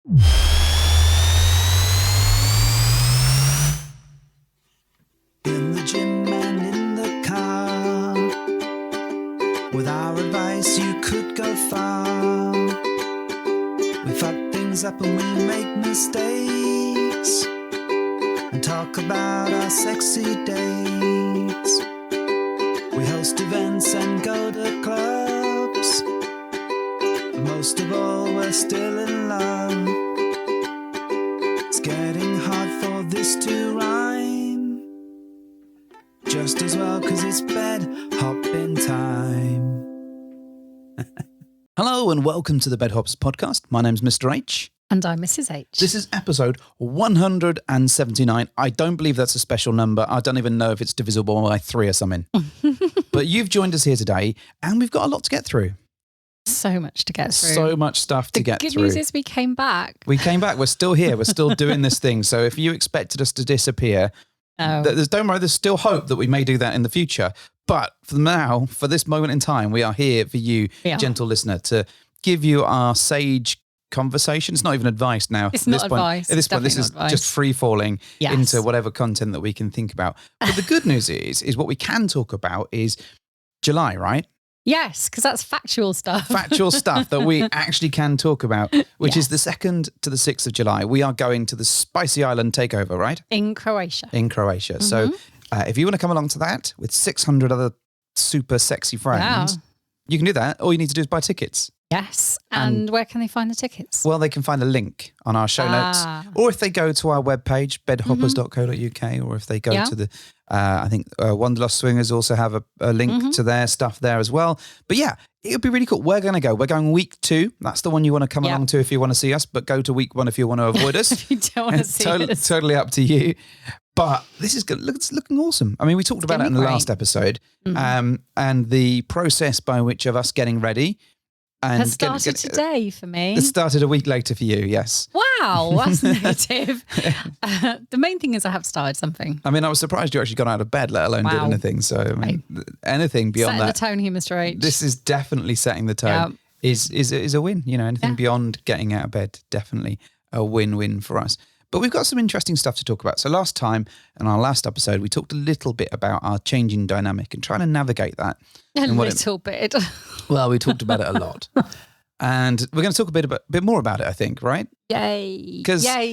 In the gym and in the car, with our advice you could go far. We fuck things up and we make mistakes, and talk about our sexy dates. We host events and go to clubs, but most of all we're still in love. It's getting hard for this to rhyme, just as well cause it's bed hopping time. Hello and welcome to the Bed Hops podcast. My name's Mr. H. And I'm Mrs. H. This is episode 179. I don't believe that's a special number. I don't even know if it's divisible by 3 or something. But you've joined us here today and we've got a lot to get through. So much to get through. So much stuff to get through. The good news is we came back. We came back. We're still here. We're still doing this thing. So if you expected us to disappear, don't worry, there's still hope that we may do that in the future. But for now, for this moment in time, we are here for you, gentle listener, to give you our sage conversation. It's not even advice now. It's not advice. At this point, this is just free falling into whatever content that we can think about. But the good news is what we can talk about is July, right? Yes, because that's factual stuff. Factual stuff that we actually can talk about, which is the 2nd to the 6th of July. We are going to the Spicy Island takeover, right? In Croatia. Mm-hmm. So if you want to come along to that with 600 other super sexy friends, you can do that. All you need to do is buy tickets. Yes. And where can they find the tickets? Well, they can find a link on our show notes. Or if they go to our webpage, bedhoppers.co.uk, or if they go to the, I think Wanderlust Swingers also have a link to their stuff there as well. But yeah, it would be really cool. We're going to go. We're going week 2. That's the one you want to come along to if you want to see us, but go to week 1 if you want to avoid us. If you don't want to see us. Totally up to you. But this is good. It's looking awesome. I mean, we talked about it in the last episode, and the process by which of us getting ready. And has started today for me. It started a week later for you, yes. Wow, that's negative. The main thing is I have started something. I mean, I was surprised you actually got out of bed, let alone did anything. So, I mean, anything beyond setting that. Setting the tone here, Mr. H. This is definitely setting the tone. Is a win. You know, anything beyond getting out of bed, definitely a win-win for us. But we've got some interesting stuff to talk about. So last time, in our last episode, we talked a little bit about our changing dynamic and trying to navigate that. A little bit. Well, we talked about it a lot. And we're going to talk a bit more about it, I think, right? Yay,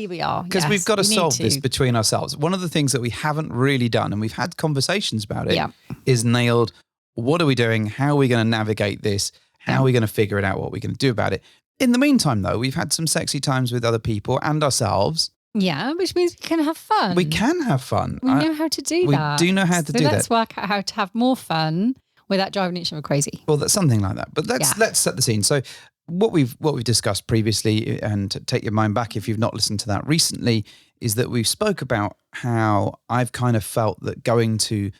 we are. Because we've got to solve this between ourselves. One of the things that we haven't really done, and we've had conversations about it, is nailed, what are we doing? How are we going to navigate this? How are we going to figure it out? What we're going to do about it? In the meantime, though, we've had some sexy times with other people and ourselves. Yeah, which means we can have fun. We can have fun. We know how to do that. We do know how to do that. Let's work out how to have more fun without driving each other crazy. Well, that's something like that. But let's set the scene. So what we've discussed previously, and take your mind back if you've not listened to that recently, is that we've spoke about how I've kind of felt that going to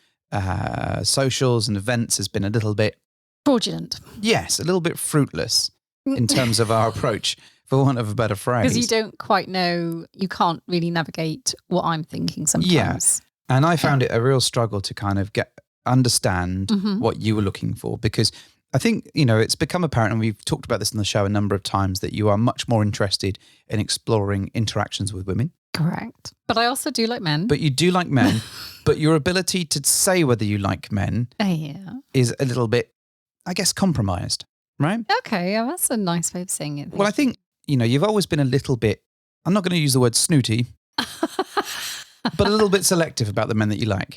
socials and events has been a little bit fraudulent. Yes, a little bit fruitless in terms of our approach, for want of a better phrase. Because you don't quite know, you can't really navigate what I'm thinking sometimes. Yeah. And I found it a real struggle to kind of understand what you were looking for, because I think, it's become apparent, and we've talked about this in the show a number of times, that you are much more interested in exploring interactions with women. Correct. But I also do like men. But you do like men, but your ability to say whether you like men is a little bit, I guess, compromised, right? Okay, that's a nice way of saying it. Well, I think, you've always been a little bit, I'm not going to use the word snooty, but a little bit selective about the men that you like.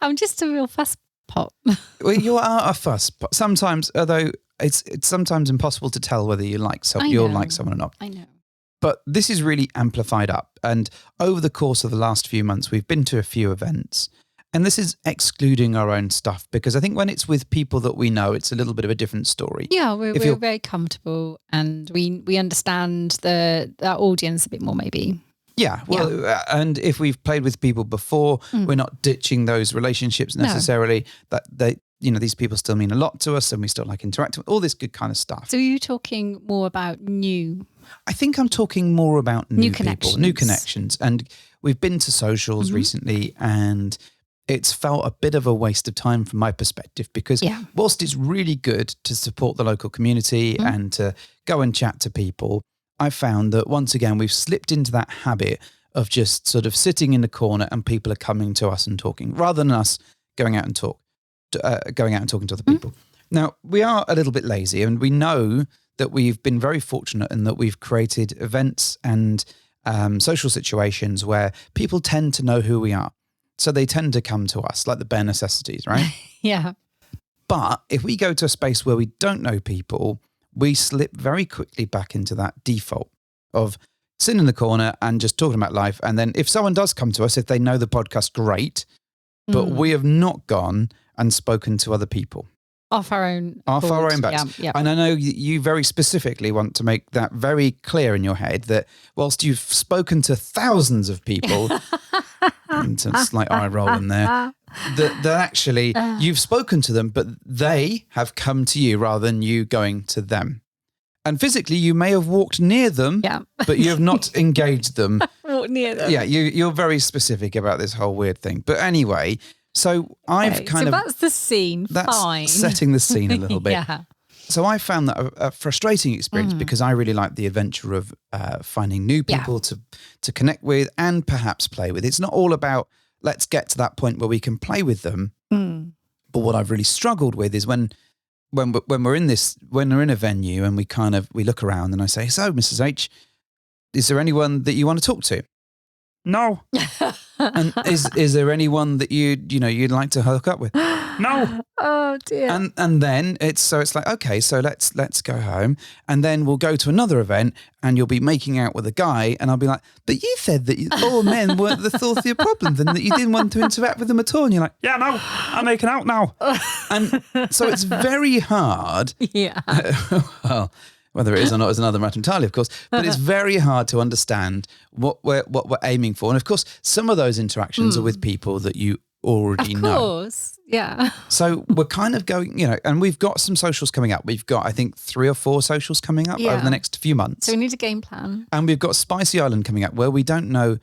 I'm just a real fuss pot. Well, you are a fuss pot. Sometimes, although it's sometimes impossible to tell whether you'll like someone or not. I know. But this is really amplified up. And over the course of the last few months, we've been to a few events. And this is excluding our own stuff, because I think when it's with people that we know, it's a little bit of a different story. Yeah, we're very comfortable, and we understand our audience a bit more, maybe. Yeah, and if we've played with people before, we're not ditching those relationships necessarily. That these people still mean a lot to us, and we still like interacting with all this good kind of stuff. So are you talking more about new? I think I'm talking more about new people, new connections. And we've been to socials recently, and it's felt a bit of a waste of time from my perspective, because whilst it's really good to support the local community and to go and chat to people, I found that once again, we've slipped into that habit of just sort of sitting in the corner and people are coming to us and talking rather than us going out and talking to other people. Now, we are a little bit lazy, and we know that we've been very fortunate in that we've created events and social situations where people tend to know who we are. So they tend to come to us, like the bare necessities, right? Yeah. But if we go to a space where we don't know people, we slip very quickly back into that default of sitting in the corner and just talking about life. And then if someone does come to us, if they know the podcast, great. But we have not gone and spoken to other people. Off our own backs. Yeah. And I know you very specifically want to make that very clear in your head that whilst you've spoken to thousands of people, and a slight eye roll in there, that actually you've spoken to them, but they have come to you rather than you going to them. And physically, you may have walked near them, but you have not engaged them. Walked near them. Yeah, you're very specific about this whole weird thing. But anyway, so I've that's the scene. That's fine. setting the scene a little bit. Yeah. So I found that a frustrating experience because I really like the adventure of finding new people to connect with and perhaps play with. It's not all about let's get to that point where we can play with them. But what I've really struggled with is when we're in a venue and we look around and I say, so Mrs. H, is there anyone that you want to talk to? No. And is there anyone that you'd like to hook up with? No. Oh dear. And then it's like, okay, so let's go home, and then we'll go to another event and you'll be making out with a guy and I'll be like, but you said that all men weren't the source of your problems and that you didn't want to interact with them at all. And you're like, yeah, no, I'm making out now. And so it's very hard. Yeah. Well, whether it is or not is another matter entirely, of course. But it's very hard to understand what we're aiming for. And of course, some of those interactions are with people that you already know. Of course, yeah. So we're kind of going, and we've got some socials coming up. We've got, I think, 3 or 4 socials coming up over the next few months. So we need a game plan. And we've got Spicy Island coming up where we don't know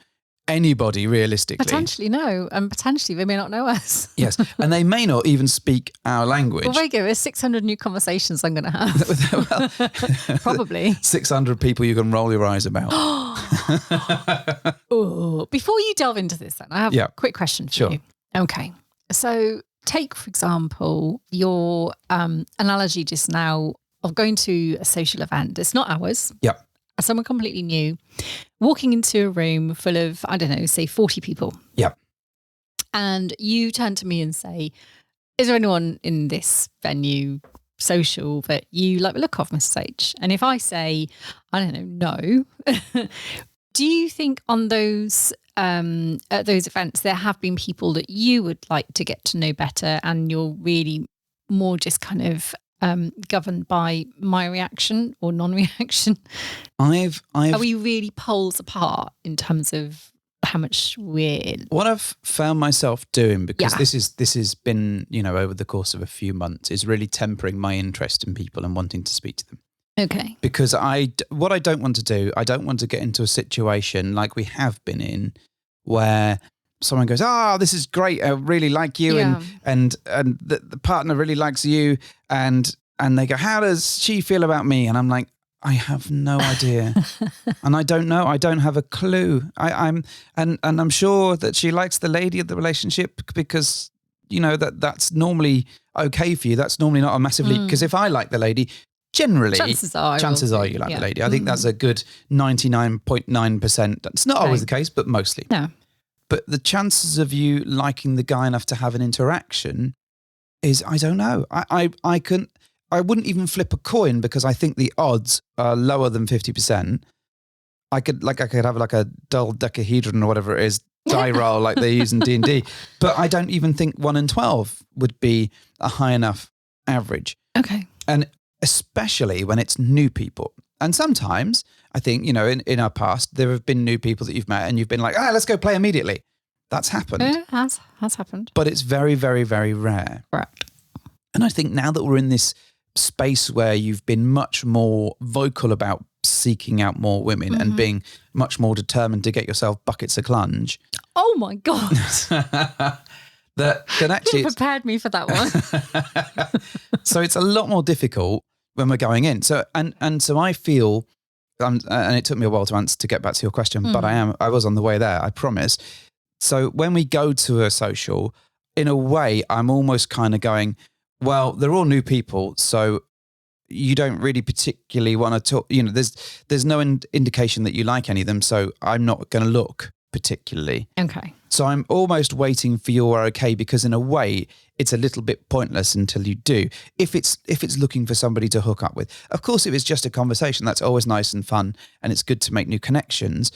anybody realistically. Potentially no, and potentially they may not know us. Yes, and they may not even speak our language. Well, there you go. There's 600 new conversations I'm going to have. Probably. 600 people you can roll your eyes about. Ooh. Before you delve into this then, I have a quick question for you. Okay. So take, for example, your analogy just now of going to a social event. It's not ours. Yep. Someone completely new, walking into a room full of, I don't know, say 40 people. Yep. And you turn to me and say, is there anyone in this venue social that you like the look of, Mrs. H? And if I say, I don't know, no, do you think on those at those events there have been people that you would like to get to know better and you're really more just kind of governed by my reaction or non-reaction? Are we really poles apart in terms of how much we're... What I've found myself doing, because this has been, over the course of a few months, is really tempering my interest in people and wanting to speak to them. Okay. Because what I don't want to do, I don't want to get into a situation like we have been in where someone goes, this is great, I really like you, and the partner really likes you, and they go, how does she feel about me? And I'm like, I have no idea. And I don't know. I don't have a clue. I'm sure that she likes the lady of the relationship because, that's normally okay for you. That's normally not a massively, because if I like the lady, generally, chances are you like the lady. I think that's a good 99.9%. It's not always the case, but mostly. No. But the chances of you liking the guy enough to have an interaction is, I don't know. I wouldn't even flip a coin because I think the odds are lower than 50%. I could have like a dodecahedron or whatever it is, die roll like they use in D&D. But I don't even think 1 in 12 would be a high enough average. Okay. And especially when it's new people. And sometimes I think, in our past, there have been new people that you've met and you've been like, let's go play immediately. That's happened. It has happened. But it's very, very, very rare. Correct. And I think now that we're in this space where you've been much more vocal about seeking out more women and being much more determined to get yourself buckets of clunge. Oh my God. that actually you prepared me for that one. So it's a lot more difficult when we're going in. So and so I feel and it took me a while to get back to your question, but I was on the way there, I promise. So when we go to a social, in a way, I'm almost kind of going, well, they're all new people, so you don't really particularly want to talk, there's no indication that you like any of them, so I'm not going to look particularly. Okay. So I'm almost waiting for your okay, because in a way it's a little bit pointless until you do. If it's looking for somebody to hook up with. Of course, if it's just a conversation, that's always nice and fun, and it's good to make new connections.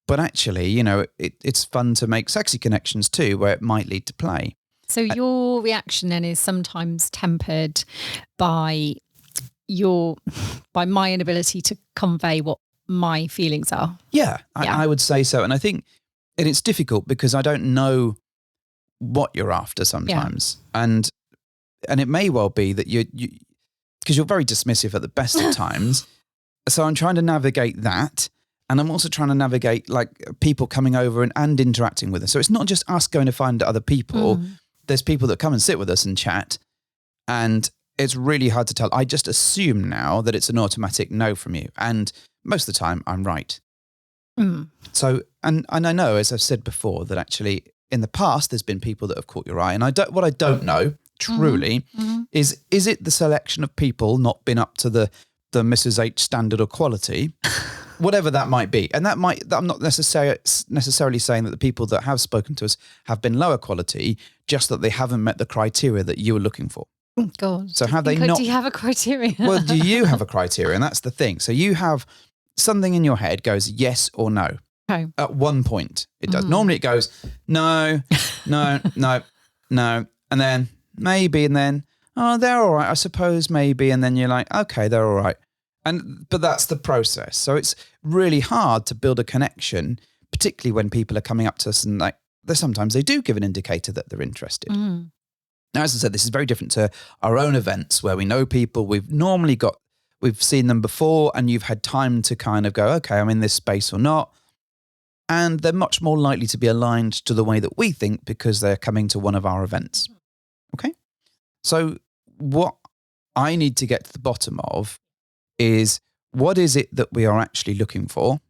But actually, it's fun to make sexy connections too, where it might lead to play. So your reaction then is sometimes tempered by my inability to convey what my feelings are. Yeah, I would say so. And I think, and it's difficult because I don't know what you're after sometimes. Yeah. And it may well be that because you're very dismissive at the best of times. So I'm trying to navigate that. And I'm also trying to navigate like people coming over and interacting with us. So it's not just us going to find other people. There's people that come and sit with us and chat. And it's really hard to tell. I just assume now that it's an automatic no from you. And most of the time I'm right. So, and I know, as I've said before, that actually in the past, there's been people that have caught your eye. And what I don't know truly is it the selection of people not been up to the Mrs. H standard or quality? Whatever that might be. And I'm not necessarily saying that the people that have spoken to us have been lower quality, just that they haven't met the criteria that you were looking for. Oh, God. So have they not? Do you have a criteria? Well, do you have a criteria? And that's the thing. So you have something in your head goes yes or no. Okay. At one point it does. Normally it goes no, no, no, no. And then maybe, and then, oh, they're all right, I suppose maybe. And then you're like, okay, they're all right. But that's the process. So it's really hard to build a connection, particularly when people are coming up to us and like, sometimes they do give an indicator that they're interested. Now, as I said, this is very different to our own events where we know people, we've seen them before, and you've had time to kind of go, okay, I'm in this space or not. And they're much more likely to be aligned to the way that we think because they're coming to one of our events. Okay? So what I need to get to the bottom of is, what is it that we are actually looking for?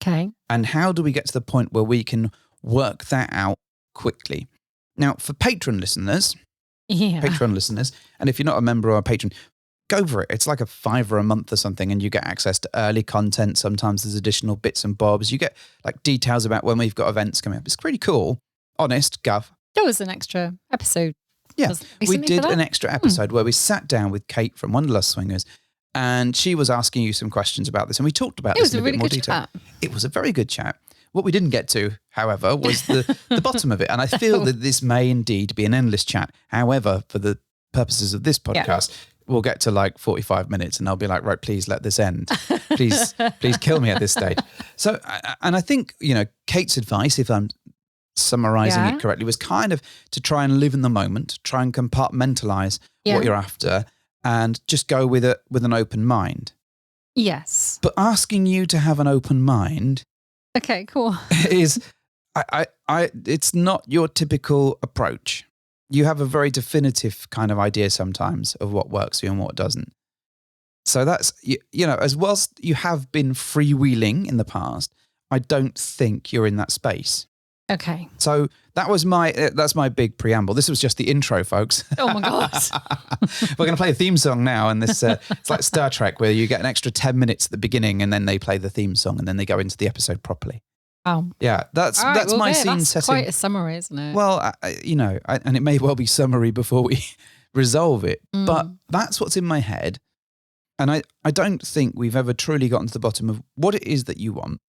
Okay. And how do we get to the point where we can work that out quickly? Now, for Patreon listeners, and if you're not a member or a patron, go for it. It's like $5 a month or something, and you get access to early content. Sometimes there's additional bits and bobs. You get like details about when we've got events coming up. It's pretty cool. Honest, Gov. There was an extra episode. Yeah, we did an extra episode where we sat down with Kate from Wanderlust Swingers, and she was asking you some questions about this, and we talked about this in a bit more detail. It was a very good chat. What we didn't get to, however, was the bottom of it. And I feel that this may indeed be an endless chat. However, for the purposes of this podcast, we'll get to like 45 minutes and I'll be like, right, please let this end. Please kill me at this stage. So, and I think, Kate's advice, if I'm summarizing it correctly, was kind of to try and live in the moment, try and compartmentalize what you're after, and just go with an open mind. Yes. But asking you to have an open mind, okay, cool, is it's not your typical approach. You have a very definitive kind of idea sometimes of what works for you and what doesn't. So that's, as well as you have been freewheeling in the past, I don't think you're in that space. Okay. So that's my big preamble. This was just the intro, folks. Oh my God. We're going to play a theme song now. And this, it's like Star Trek, where you get an extra 10 minutes at the beginning and then they play the theme song and then they go into the episode properly. Oh. Yeah, that's my scene setting. That's quite a summary, isn't it? Well, and it may well be summary before we resolve it, but that's what's in my head. And I don't think we've ever truly gotten to the bottom of what it is that you want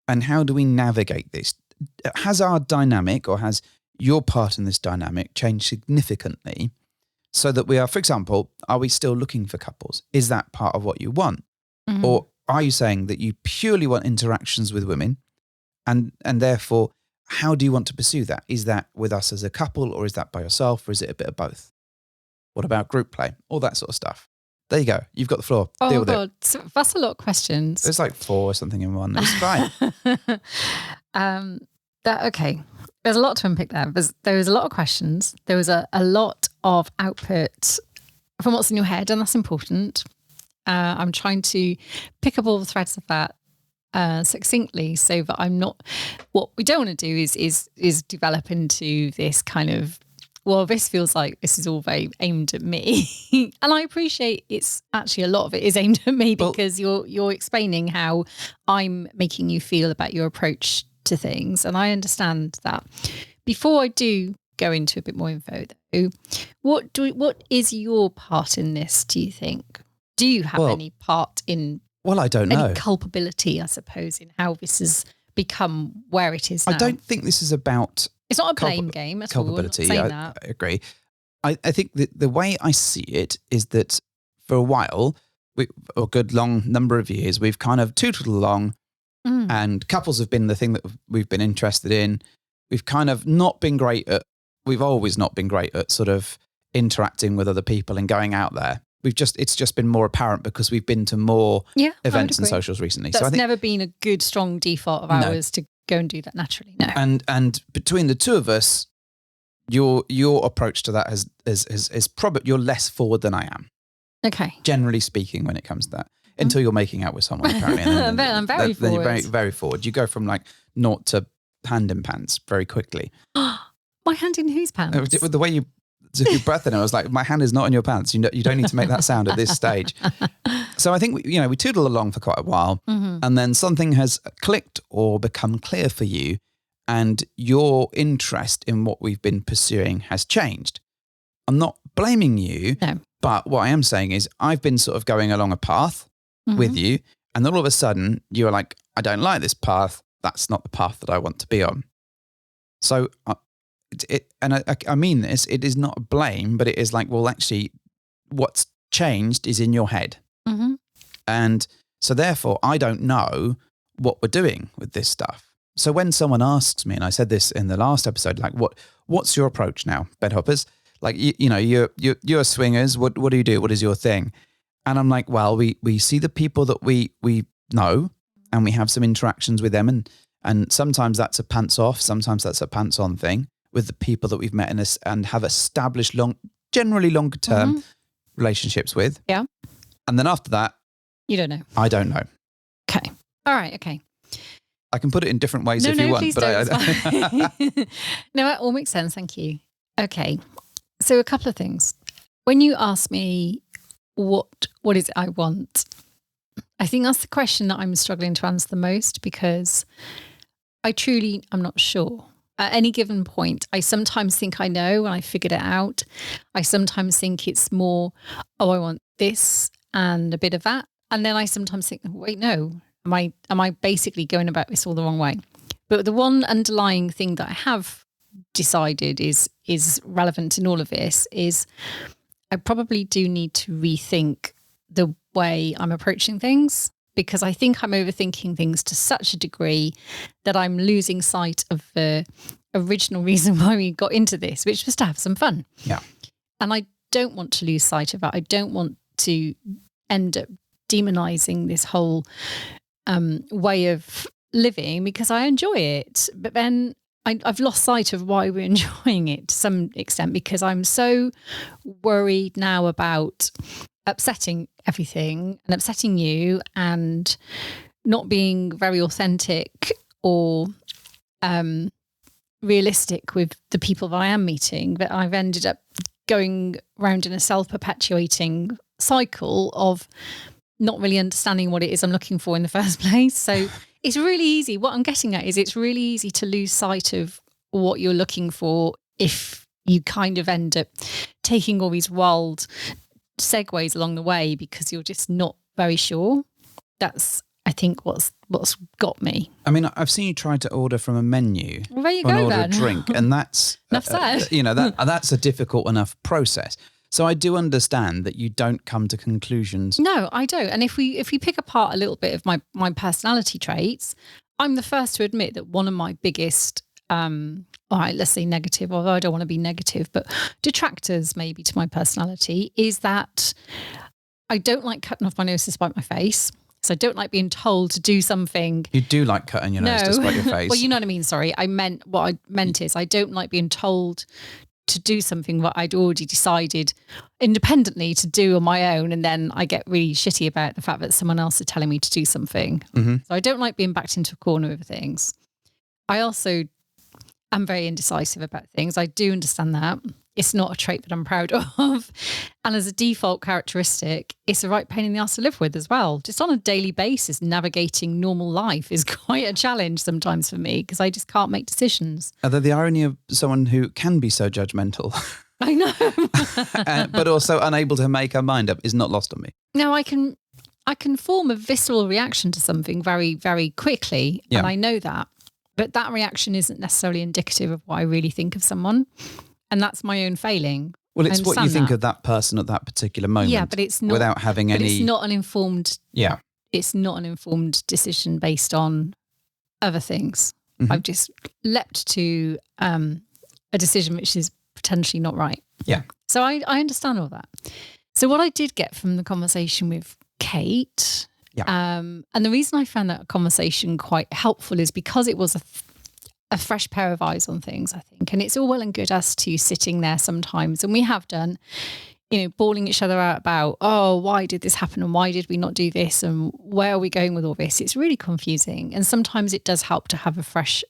and how do we navigate this. Has our dynamic, or has your part in this dynamic, changed significantly so that we are, for example, are we still looking for couples? Is that part of what you want? Mm-hmm. Or are you saying that you purely want interactions with women? And therefore, how do you want to pursue that? Is that with us as a couple, or is that by yourself, or is it a bit of both? What about group play? All that sort of stuff. There you go. You've got the floor. Deal with it. So that's a lot of questions. There's like 4 or something in one. It's fine. Okay. There's a lot to unpick there. There was a lot of questions. There was a lot of output from what's in your head, and that's important. I'm trying to pick up all the threads of that succinctly, so that I'm not. What we don't want to do is develop into this kind of. Well, this feels like this is all very aimed at me, and I appreciate it's actually a lot of it is aimed at me because you're explaining how I'm making you feel about your approach to things, and I understand that. Before I do go into a bit more info, though, what is your part in this? Do you think? Do you have any part in? Well, I don't know. Any culpability, I suppose, in how this has become where it is now. I don't think this is about. It's not a blame game at culpability. all. I agree. I think that the way I see it is that for a while, a good long number of years, we've kind of tootled along, and couples have been the thing that we've been interested in. We've kind of not been great at. We've always not been great at sort of interacting with other people and going out there. It's just been more apparent because we've been to more events and socials recently. That's never been a good, strong default of ours to go and do that naturally. No. And between the two of us, your approach to that is probably you're less forward than I am. Okay. Generally speaking, when it comes to that, until you're making out with someone, apparently. And then, I'm very forward. Then you're very, very forward. You go from like naught to hand in pants very quickly. My hand in whose pants? The way you took your breath in, I was like, my hand is not in your pants. You don't need to make that sound at this stage. So I think we tootle along for quite a while, and then something has clicked or become clear for you, and your interest in what we've been pursuing has changed. I'm not blaming you, but what I am saying is I've been sort of going along a path with you, and then all of a sudden you are like, I don't like this path. That's not the path that I want to be on. So I mean this, it is not a blame, but it is like, well, actually what's changed is in your head. And so therefore I don't know what we're doing with this stuff. So when someone asks me, and I said this in the last episode, like what's your approach now, bedhoppers? Like, you're swingers. What do you do? What is your thing? And I'm like, well, we see the people that we know, and we have some interactions with them. And sometimes that's a pants off. Sometimes that's a pants on thing with the people that we've met and have established generally longer term relationships with. Yeah. And then after that, you don't know. I don't know. Okay. All right. Okay. I can put it in different ways if you want. Please don't. No, it all makes sense. Thank you. Okay. So a couple of things. When you ask me what is it I want, I think that's the question that I'm struggling to answer the most, because I'm not sure. At any given point, I sometimes think I know and I figured it out. I sometimes think it's more, I want this and a bit of that. And then I sometimes think, wait, no, am I basically going about this all the wrong way? But the one underlying thing that I have decided is relevant in all of this is I probably do need to rethink the way I'm approaching things, because I think I'm overthinking things to such a degree that I'm losing sight of the original reason why we got into this, which was to have some fun. Yeah. And I don't want to lose sight of that. I don't want to end up demonizing this whole way of living, because I enjoy it. But then I've lost sight of why we're enjoying it to some extent, because I'm so worried now about upsetting everything and upsetting you and not being very authentic or realistic with the people that I am meeting, that I've ended up going round in a self-perpetuating cycle of not really understanding what it is I'm looking for in the first place. So it's really easy. What I'm getting at is it's really easy to lose sight of what you're looking for if you kind of end up taking all these wild segues along the way because you're just not very sure. That's, I think, what's got me. I mean, I've seen you try to order from a menu. Well, there you go, order then. a drink, and that's enough said. That's a difficult enough process. So I do understand that you don't come to conclusions. No, I don't. And if we pick apart a little bit of my personality traits, I'm the first to admit that one of my biggest, all right, let's say negative, although I don't want to be negative, but detractors maybe to my personality is that I don't like cutting off my nose to spite my face. So I don't like being told to do something. You do like cutting your nose to spite your face. Well, you know what I mean. Sorry. What I meant is I don't like being told to do something that I'd already decided independently to do on my own, and then I get really shitty about the fact that someone else is telling me to do something. Mm-hmm. So I don't like being backed into a corner with things. I also am very indecisive about things. I do understand that. It's not a trait that I'm proud of. And as a default characteristic, it's a right pain in the ass to live with as well. Just on a daily basis, navigating normal life is quite a challenge sometimes for me because I just can't make decisions. Although the irony of someone who can be so judgmental, I know. but also unable to make her mind up is not lost on me. No, I can form a visceral reaction to something very, very quickly. Yeah. And I know that. But that reaction isn't necessarily indicative of what I really think of someone. And that's my own failing. Well, it's what you think that. of that person at that particular moment. Yeah, but it's not without having any. It's not an informed. Yeah, it's not an informed decision based on other things. Mm-hmm. I've just leapt to a decision which is potentially not right. Yeah. So I understand all that. So what I did get from the conversation with Kate, and the reason I found that conversation quite helpful is because it was a fresh pair of eyes on things, I think. And it's all well and good us two sitting there sometimes, and we have done, bawling each other out about, oh, why did this happen and why did we not do this and where are we going with all this? It's really confusing. And sometimes it does help to have a fresh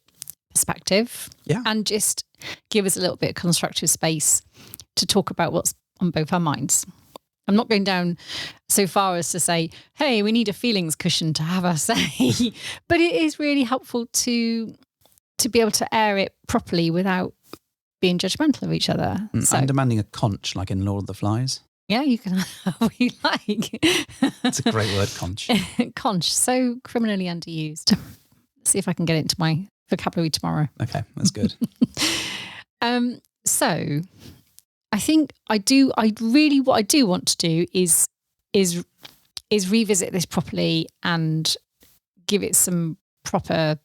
perspective and just give us a little bit of constructive space to talk about what's on both our minds. I'm not going down so far as to say, hey, we need a feelings cushion to have our say, but it is really helpful to be able to air it properly without being judgmental of each other. So, I'm demanding a conch like in Lord of the Flies. Yeah, you can have what you like. It's a great word, conch. Conch, so criminally underused. Let's see if I can get it into my vocabulary tomorrow. Okay, that's good. So I think what I do want to do is revisit this properly and give it some proper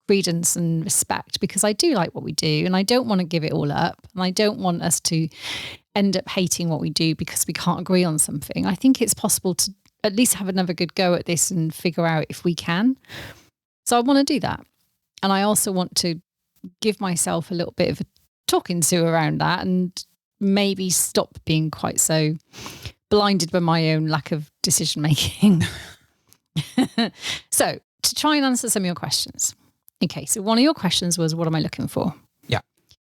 credence and respect, because I do like what we do and I don't want to give it all up, and I don't want us to end up hating what we do because we can't agree on something. I think it's possible to at least have another good go at this and figure out if we can. So I want to do that. And I also want to give myself a little bit of a talking to around that and maybe stop being quite so blinded by my own lack of decision making. So to try and answer some of your questions. Okay, so one of your questions was, what am I looking for? Yeah.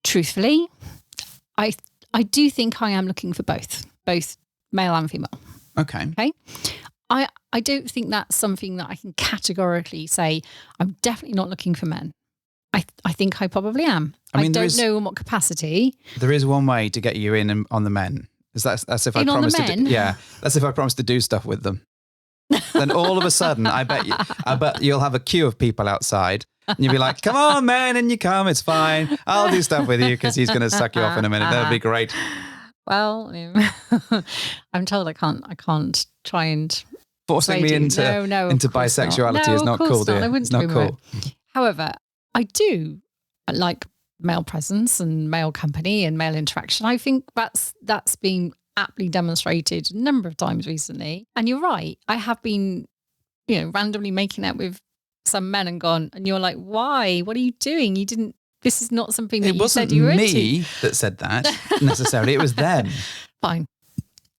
Truthfully, I do think I am looking for both male and female. Okay. Okay. I don't think that's something that I can categorically say, I'm definitely not looking for men. I think I probably am. I don't know in what capacity. There is one way to get you in on the men. That's if I promise to do, that's if I promise to do stuff with them. Then all of a sudden, I bet you'll have a queue of people outside. And you'll be like, come on, man, and you come, it's fine. I'll do stuff with you because he's going to suck you off in a minute. That'll be great. Well, I'm told I can't try and forcing me into bisexuality is not cool, dear. It's not cool. However, I do like male presence and male company and male interaction. I think that's been aptly demonstrated a number of times recently. And you're right. I have been, randomly making out with some men and gone, and you're like, why? What are you doing? This is not something that you said you were into. It wasn't me that said that necessarily. It was them. Fine.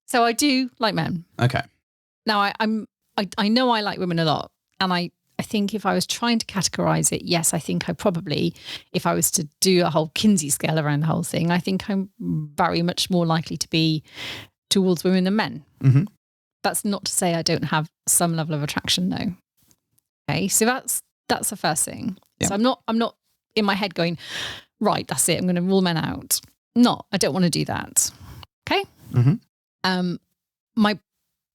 So I do like men. Okay. Now I know I like women a lot, and I think if I was trying to categorize it, yes, I think I probably, if I was to do a whole Kinsey scale around the whole thing, I think I'm very much more likely to be towards women than men. Mm-hmm. That's not to say I don't have some level of attraction, though. Okay, so that's the first thing. Yeah. So I'm not in my head going, right, that's it, I'm going to rule men out. No, I don't want to do that. Okay. Mm-hmm.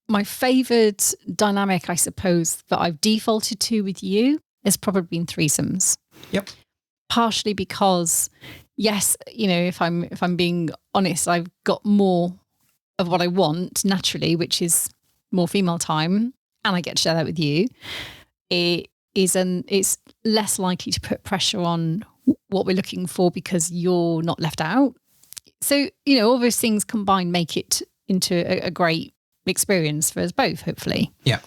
My favoured dynamic, I suppose, that I've defaulted to with you has probably been threesomes. Yep. Partially because, yes, if I'm being honest, I've got more of what I want naturally, which is more female time, and I get to share that with you. It's less likely to put pressure on what we're looking for because you're not left out. So, all those things combined make it into a great experience for us both, hopefully. Yeah.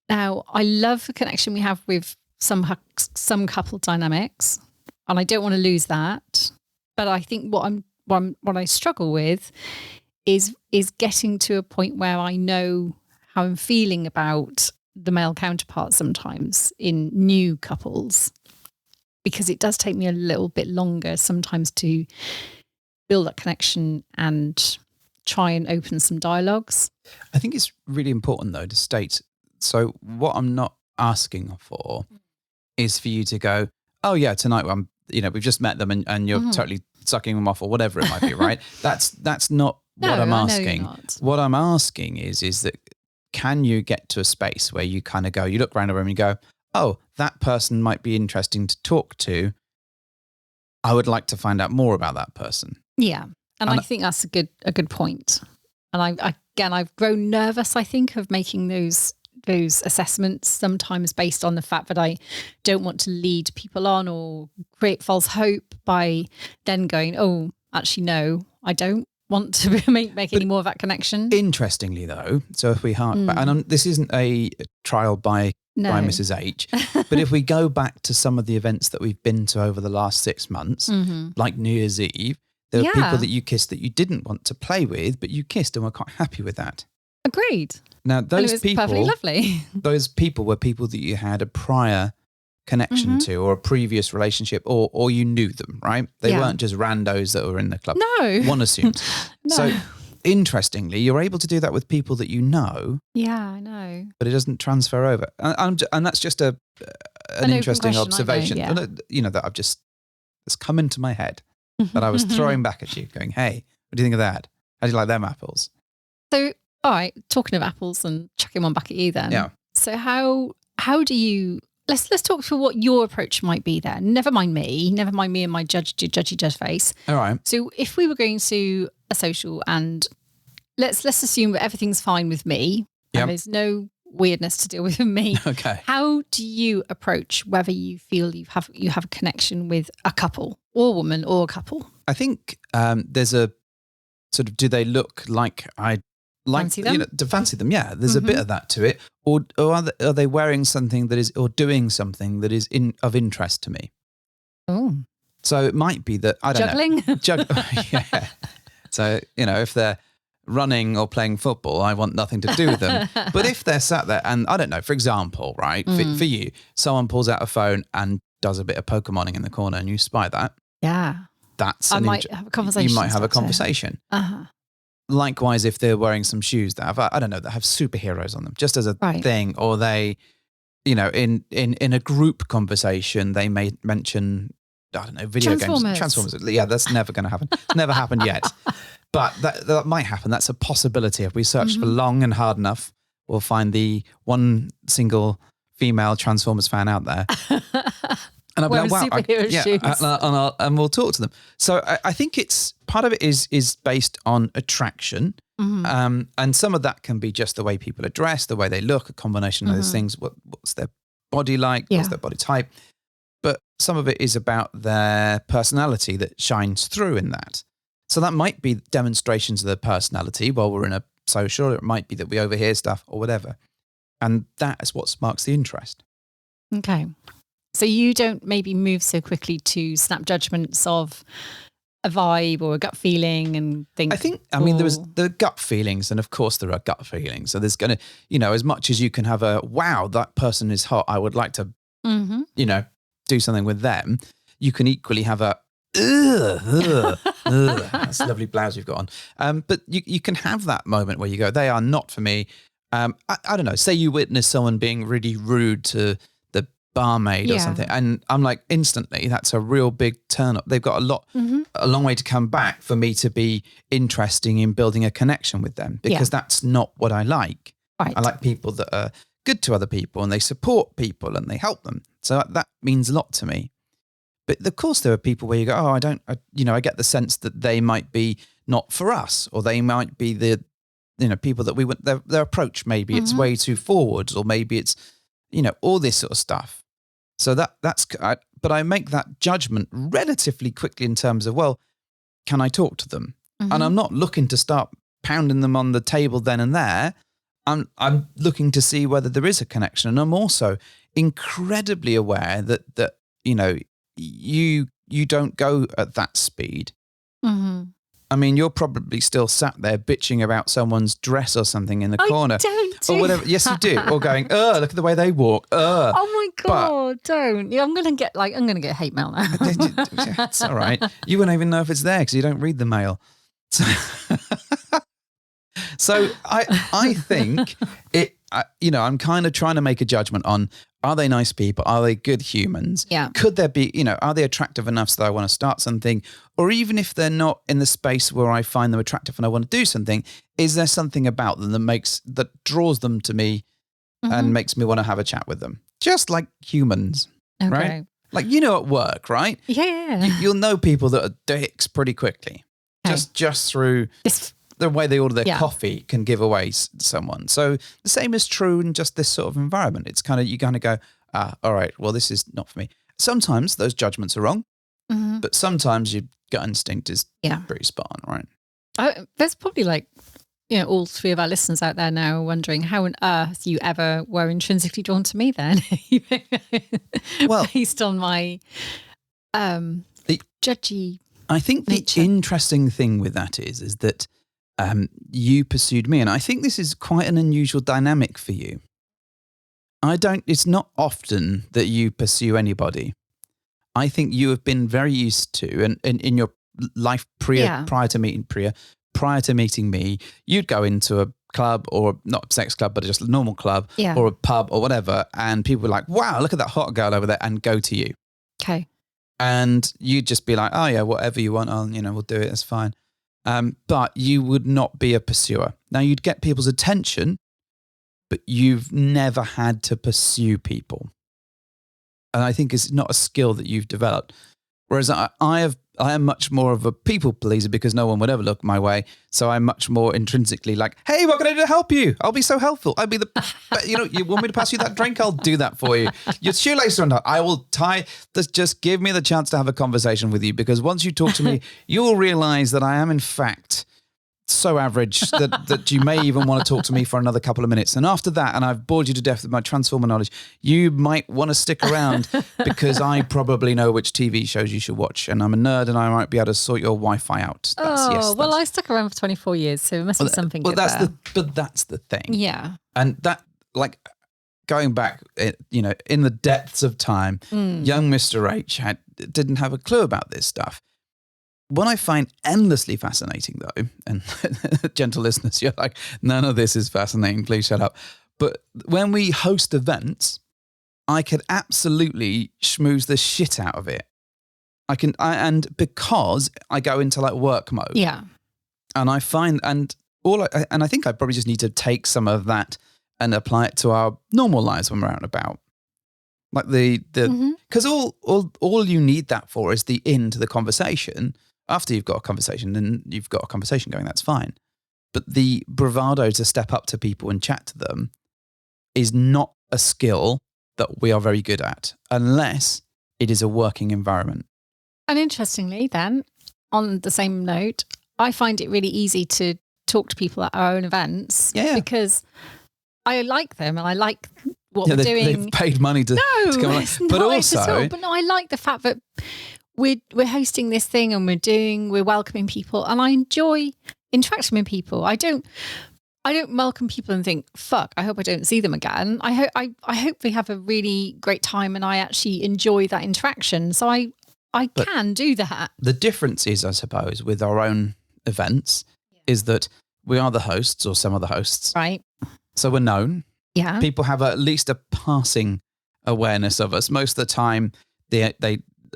Now, I love the connection we have with some couple dynamics, and I don't want to lose that. But I think what what I struggle with is getting to a point where I know how I'm feeling about the male counterpart sometimes in new couples, because it does take me a little bit longer sometimes to build that connection and try and open some dialogues. I think it's really important though to state, so what I'm not asking for is for you to go, oh yeah, tonight we've just met them and you're totally sucking them off or whatever it might be, right? That's not what I'm asking. What I'm asking is that can you get to a space where you kind of go, you look around the room and you go, oh, that person might be interesting to talk to. I would like to find out more about that person. Yeah. And I think that's a good point. And I've grown nervous, I think, of making those assessments sometimes based on the fact that I don't want to lead people on or create false hope by then going, oh, actually, no, I don't want to make any more of that connection. Interestingly, though, so if we hark back, and this isn't a trial by Mrs. H, but if we go back to some of the events that we've been to over the last 6 months, like New Year's Eve, there were people that you kissed that you didn't want to play with, but you kissed and were quite happy with that. Agreed. Now, those people, perfectly lovely. Those people were people that you had a prior connection to, or a previous relationship, or you knew them, right? They weren't just randos that were in the club. No. One assumes. No. So, interestingly, you're able to do that with people that you know. Yeah, I know. But it doesn't transfer over. And that's just an interesting observation, that it's come into my head that I was throwing back at you, going, hey, what do you think of that? How do you like them apples? So, all right, talking of apples and chucking one back at you then. Yeah. So how do you, let's talk through what your approach might be then. Never mind me and my judgy face. All right. So if we were going to a social and let's assume that everything's fine with me and there's no weirdness to deal with me. Okay. How do you approach whether you feel you have a connection with a couple or a woman or a couple? I think there's a sort of, do they look like I like fancy them? To fancy them? Yeah, there's a bit of that to it. Or are they wearing something that is, or doing something that is of interest to me? Oh. So it might be that, I don't know. Yeah. So, if they're running or playing football, I want nothing to do with them. But if they're sat there and, I don't know, for example, right, for you, someone pulls out a phone and does a bit of Pokemoning in the corner and you spy that. Yeah. I might have a conversation. You might have a conversation. Likewise, if they're wearing some shoes that have, I don't know, that have superheroes on them, just as a thing, or they, in a group conversation, they may mention, I don't know, video games. Transformers. Yeah, that's never going to happen. It's never happened yet. But that might happen. That's a possibility. If we search for long and hard enough, we'll find the one single female Transformers fan out there. And I'll be like, wow, and we'll talk to them. So I think it's part of it is based on attraction, and some of that can be just the way people are dressed, the way they look, a combination of those things. What's their body like? What's their body type? But some of it is about their personality that shines through in that. So that might be demonstrations of their personality while we're in a social. It might be that we overhear stuff or whatever, and that is what sparks the interest. Okay. So you don't maybe move so quickly to snap judgments of a vibe or a gut feeling and things. I mean, there's the gut feelings, and of course there are gut feelings. So there's going to, as much as you can have a, wow, that person is hot, I would like to, do something with them. You can equally have a, that's a lovely blouse you've got on. But you can have that moment where you go, they are not for me. I don't know, say you witness someone being really rude to barmaid or something, and I'm like, instantly, that's a real big turn up. They've got a long way to come back for me to be interesting in building a connection with them, because that's not what I like. Right. I like people that are good to other people and they support people and they help them. So that means a lot to me. But of course, there are people where you go, oh, I get the sense that they might be not for us, or they might be the, people that we want, their approach, maybe it's way too forwards, or maybe it's, all this sort of stuff. So but I make that judgment relatively quickly in terms of, well, can I talk to them? And I'm not looking to start pounding them on the table then and there. I'm looking to see whether there is a connection. And I'm also incredibly aware that you don't go at that speed. I mean, you're probably still sat there bitching about someone's dress or something in the corner. I don't do or whatever. Yes, you do. Or going, look at the way they walk. Oh my God, don't. Yeah, I'm going to get hate mail now. It's all right. You wouldn't even know if it's there because you don't read the mail. So I think I'm kind of trying to make a judgment on, are they nice people? Are they good humans? Yeah. Could there be, are they attractive enough so that I want to start something? Or even if they're not in the space where I find them attractive and I want to do something, is there something about them that draws them to me and makes me want to have a chat with them? Just like humans, Okay. right? Like, at work, right? Yeah. You'll know people that are dicks pretty quickly. Okay. Just through the way they order their coffee can give away someone. So the same is true in just this sort of environment. It's kind of, you kind of go, all right, well, this is not for me. Sometimes those judgments are wrong, but sometimes your gut instinct is pretty spot on, right? There's probably all three of our listeners out there now wondering how on earth you ever were intrinsically drawn to me then. Well, based on my judgy I think nature. The interesting thing with that is that you pursued me, and I think this is quite an unusual dynamic for you. It's not often that you pursue anybody. I think you have been very used to, and in your life prior to meeting me, you'd go into a club, or not a sex club, but just a normal club, or a pub or whatever, and people were like, wow, look at that hot girl over there, and go to you. Okay. And you'd just be like, oh yeah, whatever you want, we'll do it, it's fine. But you would not be a pursuer. Now, you'd get people's attention, but you've never had to pursue people. And I think it's not a skill that you've developed. Whereas I am much more of a people pleaser because no one would ever look my way. So I'm much more intrinsically like, hey, what can I do to help you? I'll be so helpful. I'll be you want me to pass you that drink? I'll do that for you. Your shoelace undone. I will tie this. Just give me the chance to have a conversation with you, because once you talk to me, you will realize that I am in fact so average that you may even want to talk to me for another couple of minutes. And after that, and I've bored you to death with my Transformer knowledge, you might want to stick around because I probably know which TV shows you should watch. And I'm a nerd and I might be able to sort your Wi-Fi out. I stuck around for 24 years, so it must be something good there. But that's the thing. Yeah. And that, going back, in the depths of time, young Mr. H didn't have a clue about this stuff. What I find endlessly fascinating, though, and gentle listeners, you're like, none of this is fascinating, please shut up. But when we host events, I could absolutely schmooze the shit out of it. And because I go into work mode. Yeah. And I find, and I think I probably just need to take some of that and apply it to our normal lives when we're out and about. Because all you need that for is the in to the conversation. After you've got a conversation, then you've got a conversation going, that's fine. But the bravado to step up to people and chat to them is not a skill that we are very good at unless it is a working environment. And interestingly, then, on the same note, I find it really easy to talk to people at our own events because I like them and I like what we're doing. They've paid money to come on. But also, I like the fact that we're hosting this thing and we're welcoming people, and I enjoy interacting with people. I don't welcome people and think, fuck, I hope I don't see them again. I hope they have a really great time and I actually enjoy that interaction. So I can do that. The difference is, I suppose, with our own events is that we are the hosts, or some of the hosts. Right. So we're known. Yeah. People have at least a passing awareness of us. Most of the time they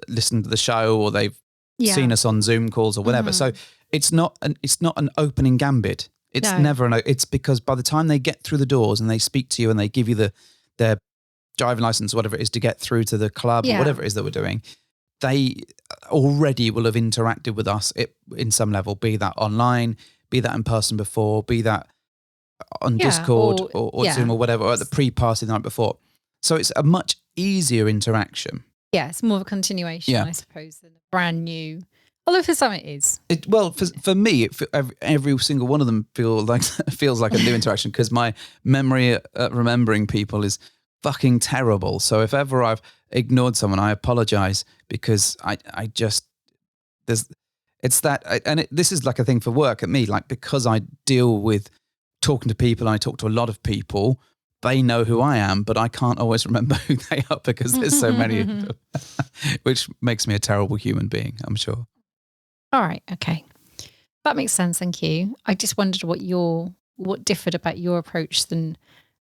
listen to the show, or they've seen us on Zoom calls or whatever. So it's not an opening gambit. It's never it's because by the time they get through the doors and they speak to you and they give you their driving license or whatever it is to get through to the club or whatever it is that we're doing, they already will have interacted with us in some level, be that online, be that in person before, be that on Discord or Zoom or whatever, or at the pre-party the night before. So it's a much easier interaction. Yeah, it's more of a continuation, I suppose, than a brand new. Although for some it is. For me, every single one of them feels like a new interaction, because my memory at remembering people is fucking terrible. So if ever I've ignored someone, I apologize, because It's that, and this is like a thing for work at me, like because I deal with talking to people and I talk to a lot of people, they know who I am, but I can't always remember who they are because there's so many of them, which makes me a terrible human being, I'm sure. All right. Okay. That makes sense. Thank you. I just wondered what differed about your approach than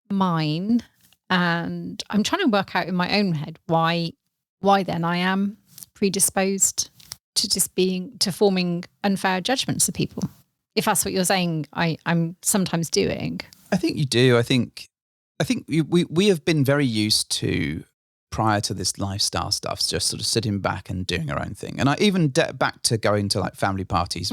mine. And I'm trying to work out in my own head why then I am predisposed to forming unfair judgments of people. If that's what you're saying, I'm sometimes doing. I think you do. I think we have been very used to, prior to this lifestyle stuff, just sort of sitting back and doing our own thing. And I even back to going to like family parties.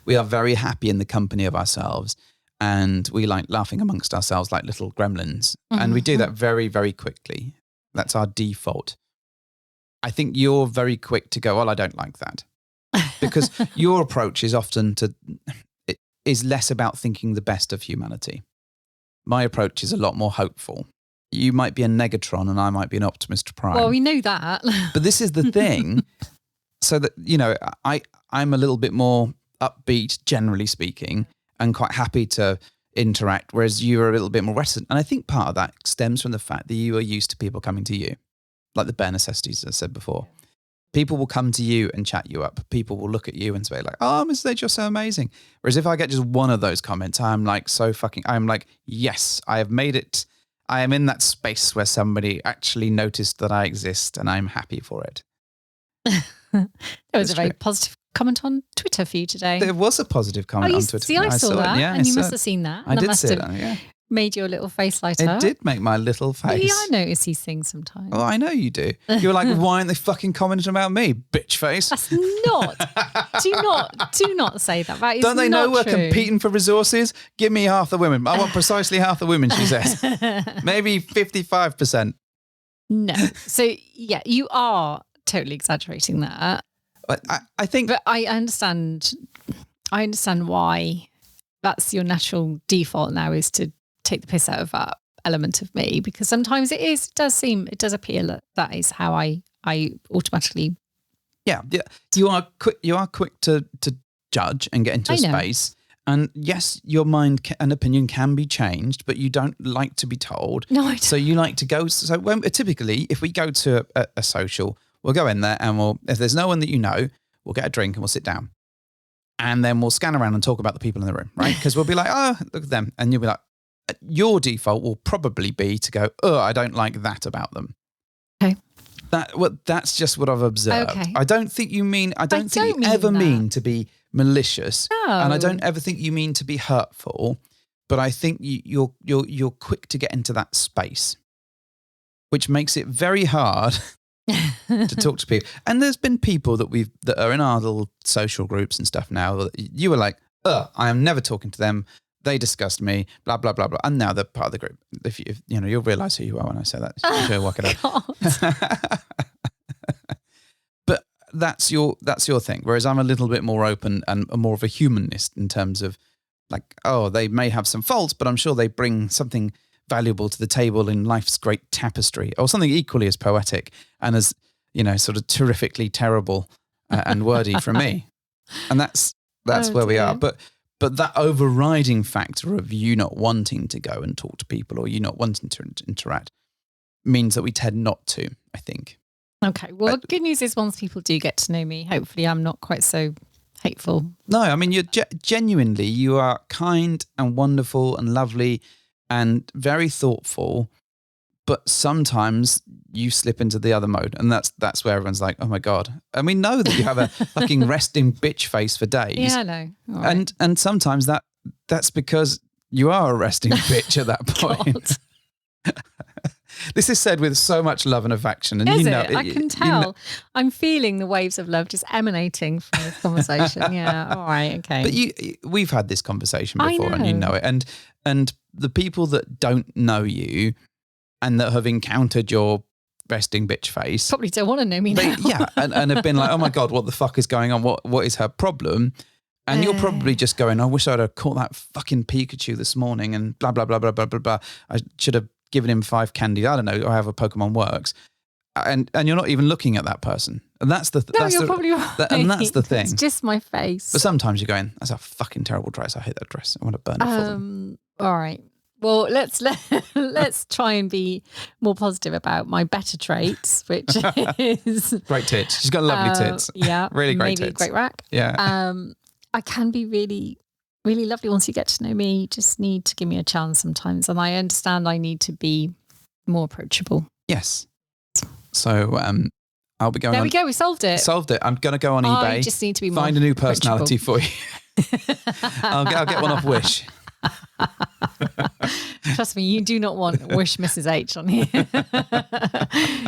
We are very happy in the company of ourselves, and we like laughing amongst ourselves like little gremlins. And we do that very, very quickly. That's our default. I think you're very quick to go, well, I don't like that. Because your approach is often is less about thinking the best of humanity. My approach is a lot more hopeful. You might be a negatron and I might be an Optimus Prime. Well, we know that. But this is the thing. So that, you know, I'm a little bit more upbeat, generally speaking, and quite happy to interact, whereas you're a little bit more reticent. And I think part of that stems from the fact that you are used to people coming to you, like the bare necessities, as I said before. People will come to you and chat you up. People will look at you and say like, oh, Mrs. H, you're so amazing. Whereas if I get just one of those comments, I'm like, yes, I have made it. I am in that space where somebody actually noticed that I exist and I'm happy for it. There was a very positive comment on Twitter for you today. There was a positive comment on Twitter. See, I saw that. Yeah, and you must have seen that. I did see that, yeah. Made your little face light up. It did make my little face. Yeah, I notice these things sometimes. Oh, I know you do. You're like, why aren't they fucking commenting about me, bitch face? That's not. Do not say that. That is Don't they know we're true. competing for resources? Give me half the women. I want precisely half the women, she says. Maybe 55%. No. So yeah, you are totally exaggerating that. But I think... But I understand why that's your natural default now, is to take the piss out of that element of me, because sometimes it does appear that is how I automatically. Yeah. You are quick to judge and get into a space. And yes, your mind and opinion can be changed, but you don't like to be told. No, I don't. So you like to go. So typically, if we go to a social, we'll go in there and if there's no one that you know, we'll get a drink and we'll sit down. And then we'll scan around and talk about the people in the room, right? Because we'll be like, oh, look at them. And you'll be like, your default will probably be to go, oh, I don't like that about them. Okay. That's just what I've observed. Okay. I don't think you mean to be malicious. No. And I don't ever think you mean to be hurtful, but I think you're quick to get into that space, which makes it very hard to talk to people. And there's been people that are in our little social groups and stuff now that you were like, I am never talking to them. They disgust me, blah, blah, blah, blah. And now they're part of the group. If you'll realize who you are when I say that. I'm sure you'll work it out. But that's your thing. Whereas I'm a little bit more open and more of a humanist in terms of like, oh, they may have some faults, but I'm sure they bring something valuable to the table in life's great tapestry, or something equally as poetic and as, sort of terrifically terrible and wordy from me. And that's where we are. But that overriding factor of you not wanting to go and talk to people or you not wanting to interact means that we tend not to, I think. Okay. Well, the good news is once people do get to know me, hopefully I'm not quite so hateful. No, I mean, you're genuinely, you are kind and wonderful and lovely and very thoughtful, but sometimes you slip into the other mode, and that's where everyone's like, oh my God. And we know that you have a fucking resting bitch face for days. Yeah, I know. All right. And sometimes that's because you are a resting bitch at that point. This is said with so much love and affection. And is it? I can tell. I'm feeling the waves of love just emanating from this conversation. Yeah. All right. Okay. But we've had this conversation before, and you know it. And the people that don't know you and that have encountered your resting bitch face probably don't want to know me now. Yeah, and have been like, oh my God, what the fuck is going on? What is her problem? And you're probably just going, I wish I'd have caught that fucking Pikachu this morning and blah, blah, blah, blah, blah, blah, blah. I should have given him 5 candy. I don't know, or however Pokemon works. and you're not even looking at that person. And that's the No, you're probably right. and that's the thing. It's just my face. But sometimes you're going, that's a fucking terrible dress. I hate that dress. I want to burn it for them. All right. Well, let's try and be more positive about my better traits, which is great tits. She's got lovely tits. Yeah, really great maybe tits. Great rack. Yeah. I can be really, really lovely once you get to know me. You just need to give me a chance sometimes, and I understand I need to be more approachable. Yes. So I'll be going. There we go. We solved it. Solved it. I'm going to go on eBay. I just need to be more find a new personality for you. I'll get one off Wish. Trust me, you do not want Wish Mrs. H on here.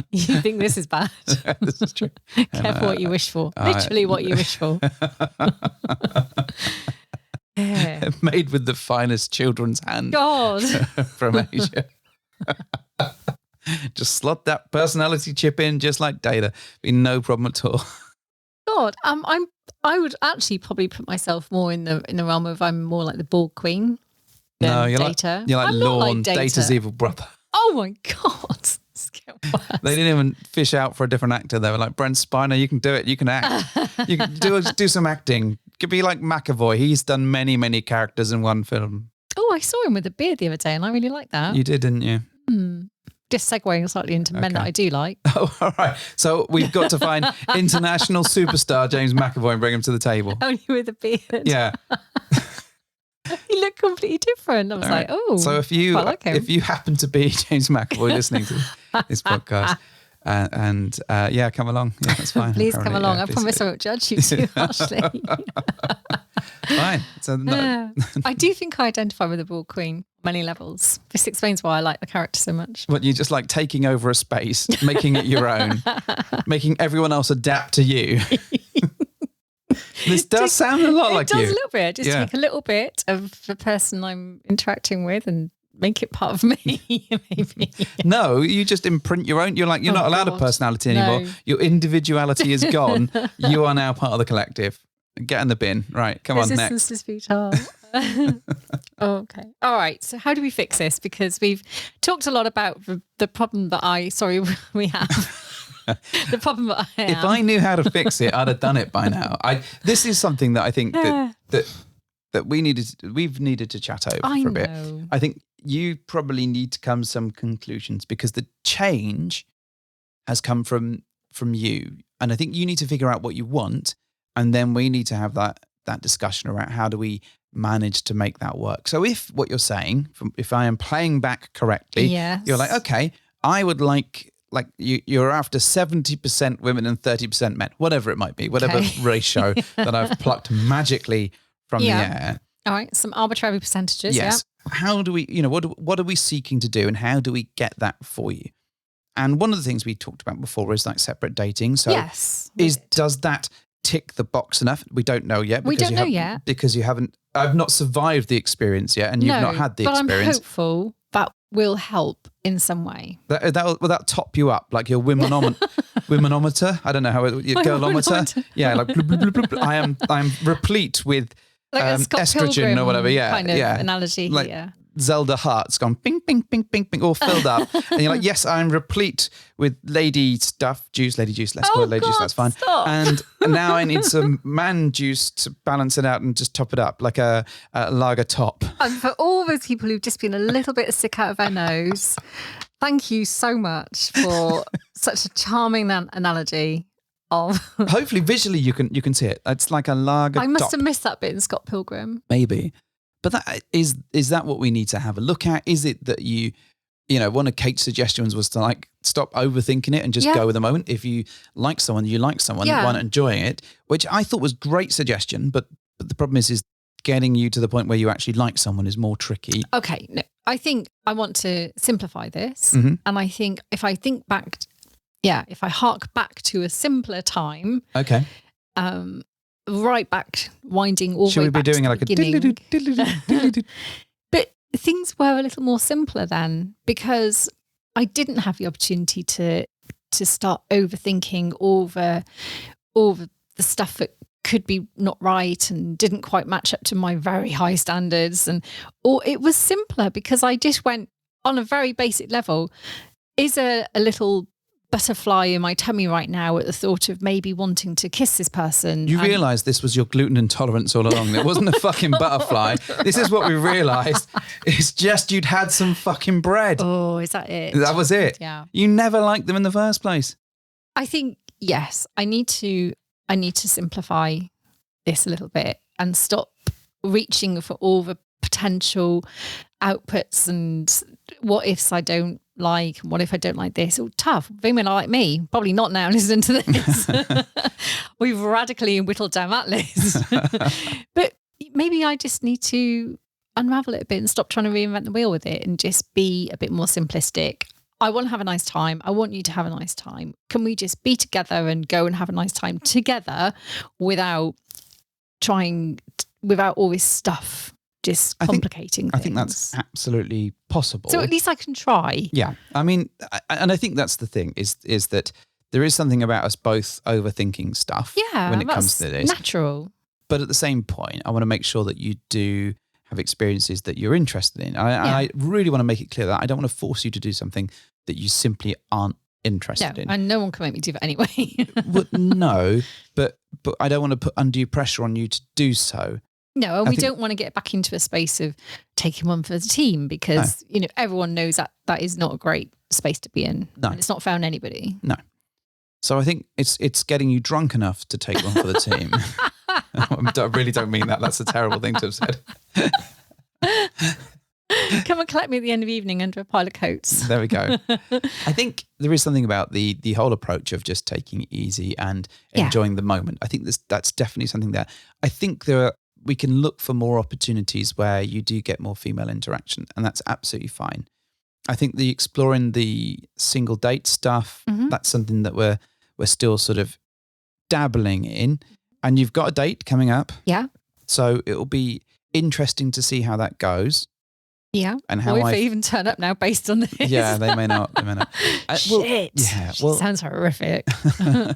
You think this is bad. Yeah, this is true. Careful what you wish for. Literally what you wish for. Yeah. Made with the finest children's hand. God. From Asia. Just slot that personality chip in just like Data. Be no problem at all. God, I would actually probably put myself more in the realm of I'm more like the bald queen. No, you're Data. You're like I'm not Lorne, like Data. Data's evil brother. Oh my God. It's getting worse. They didn't even fish out for a different actor. They were like, Brent Spiner, you can do it. You can act. You can do some acting. Could be like McAvoy. He's done many, many characters in one film. Oh, I saw him with a beard the other day and I really liked that. You did, didn't you? Just segueing slightly into men that I do like. Oh, all right. So we've got to find international superstar James McAvoy and bring him to the table. Only with a beard. Yeah. He looked completely different. I was like, oh. So if you happen to be James McAvoy listening to this podcast, yeah, come along. Yeah, that's fine. Please come along. I promise I won't judge you too harshly. Fine. So I do think I identify with the Bald Queen on many levels. This explains why I like the character so much. What, you just like taking over a space, making it your own, making everyone else adapt to you. This does sound a lot like you. It does a little bit. Just take a little bit of the person I'm interacting with and make it part of me, maybe. No, you just imprint your own. You're like, you're not allowed a personality anymore. No. Your individuality is gone. You are now part of the collective. Get in the bin. Right, come on, next. Resistance is futile. Okay. All right. So how do we fix this? Because we've talked a lot about the problem that we have. The problem that I have. If I knew how to fix it, I'd have done it by now. This is something that I think that we've needed to chat over for a bit. I think you probably need to come to some conclusions because the change has come from you. And I think you need to figure out what you want. And then we need to have that discussion around how do we manage to make that work. So if what you're saying, if I am playing back correctly, you're like, okay, I would like you're after 70% women and 30% men, whatever it might be, whatever ratio that I've plucked magically from the air. All right, some arbitrary percentages. Yes. Yeah. How do we, what are we seeking to do and how do we get that for you? And one of the things we talked about before is like separate dating. So does that tick the box enough? We don't know yet. We don't know yet. Because I've not survived the experience yet and you've not had the experience. But I'm hopeful that will help in some way. Will that top you up like your womanometer? I don't know how your girlometer. Yeah, like bloop, bloop, bloop, bloop. I am replete with like estrogen Pilgrim or whatever. Yeah, kind of analogy like here. Zelda heart's gone ping, ping, ping, ping, ping, all filled up. And you're like, yes, I'm replete with lady juice. Let's call it lady juice, that's fine. Stop. And now I need some man juice to balance it out and just top it up like a lager top. And for all those people who've just been a little bit sick out of their nose, thank you so much for such a charming analogy. Hopefully visually you can see it. It's like a lager I must top. have missed that bit in Scott Pilgrim. Maybe. But that is that what we need to have a look at? Is it that you one of Kate's suggestions was to like stop overthinking it and just go with the moment. If you like someone, you like someone, why not enjoying it? Which I thought was a great suggestion, but the problem is getting you to the point where you actually like someone is more tricky. Okay, no, I think I want to simplify this, and I think if I think back, if I hark back to a simpler time, okay. Right back, winding all the way back. Should we be doing to like the beginning. But things were a little more simpler then because I didn't have the opportunity to start overthinking all the stuff that could be not right and didn't quite match up to my very high standards. Or it was simpler because I just went on a very basic level. Is a little butterfly in my tummy right now at the thought of maybe wanting to kiss this person. You realise this was your gluten intolerance all along. It wasn't a fucking butterfly. This is what we realised. It's just you'd had some fucking bread. Oh, is that it? That was it. Yeah. You never liked them in the first place. I think, yes, I need to simplify this a little bit and stop reaching for all the potential outputs and what ifs I don't like, and what if I don't like this? Oh, tough. They may not like me. Probably not now listening to this. We've radically whittled down that list. But maybe I just need to unravel it a bit and stop trying to reinvent the wheel with it and just be a bit more simplistic. I want to have a nice time. I want you to have a nice time. Can we just be together and go and have a nice time together without without all this stuff just complicating things? I think that's absolutely possible. So at least I can try. Yeah. I mean, and I think that's the thing is that there is something about us both overthinking stuff when it comes to this. Natural. But at the same point, I want to make sure that you do have experiences that you're interested in. I really want to make it clear that I don't want to force you to do something that you simply aren't interested in. And no one can make me do that anyway. Well, no, but I don't want to put undue pressure on you to do so. No, and we don't want to get back into a space of taking one for the team because, everyone knows that that is not a great space to be in. No. And it's not found anybody. No. So I think it's getting you drunk enough to take one for the team. I really don't mean that. That's a terrible thing to have said. Come and collect me at the end of the evening under a pile of coats. There we go. I think there is something about the whole approach of just taking it easy and enjoying the moment. I think that's definitely something there. I think we can look for more opportunities where you do get more female interaction, and that's absolutely fine. I think the exploring the single date stuff, that's something that we're still sort of dabbling in. And you've got a date coming up. Yeah. So it'll be interesting to see how that goes. Yeah. And how if they even turn up now based on this. Yeah, they may not. Shit. Yeah. Sounds horrific. Well,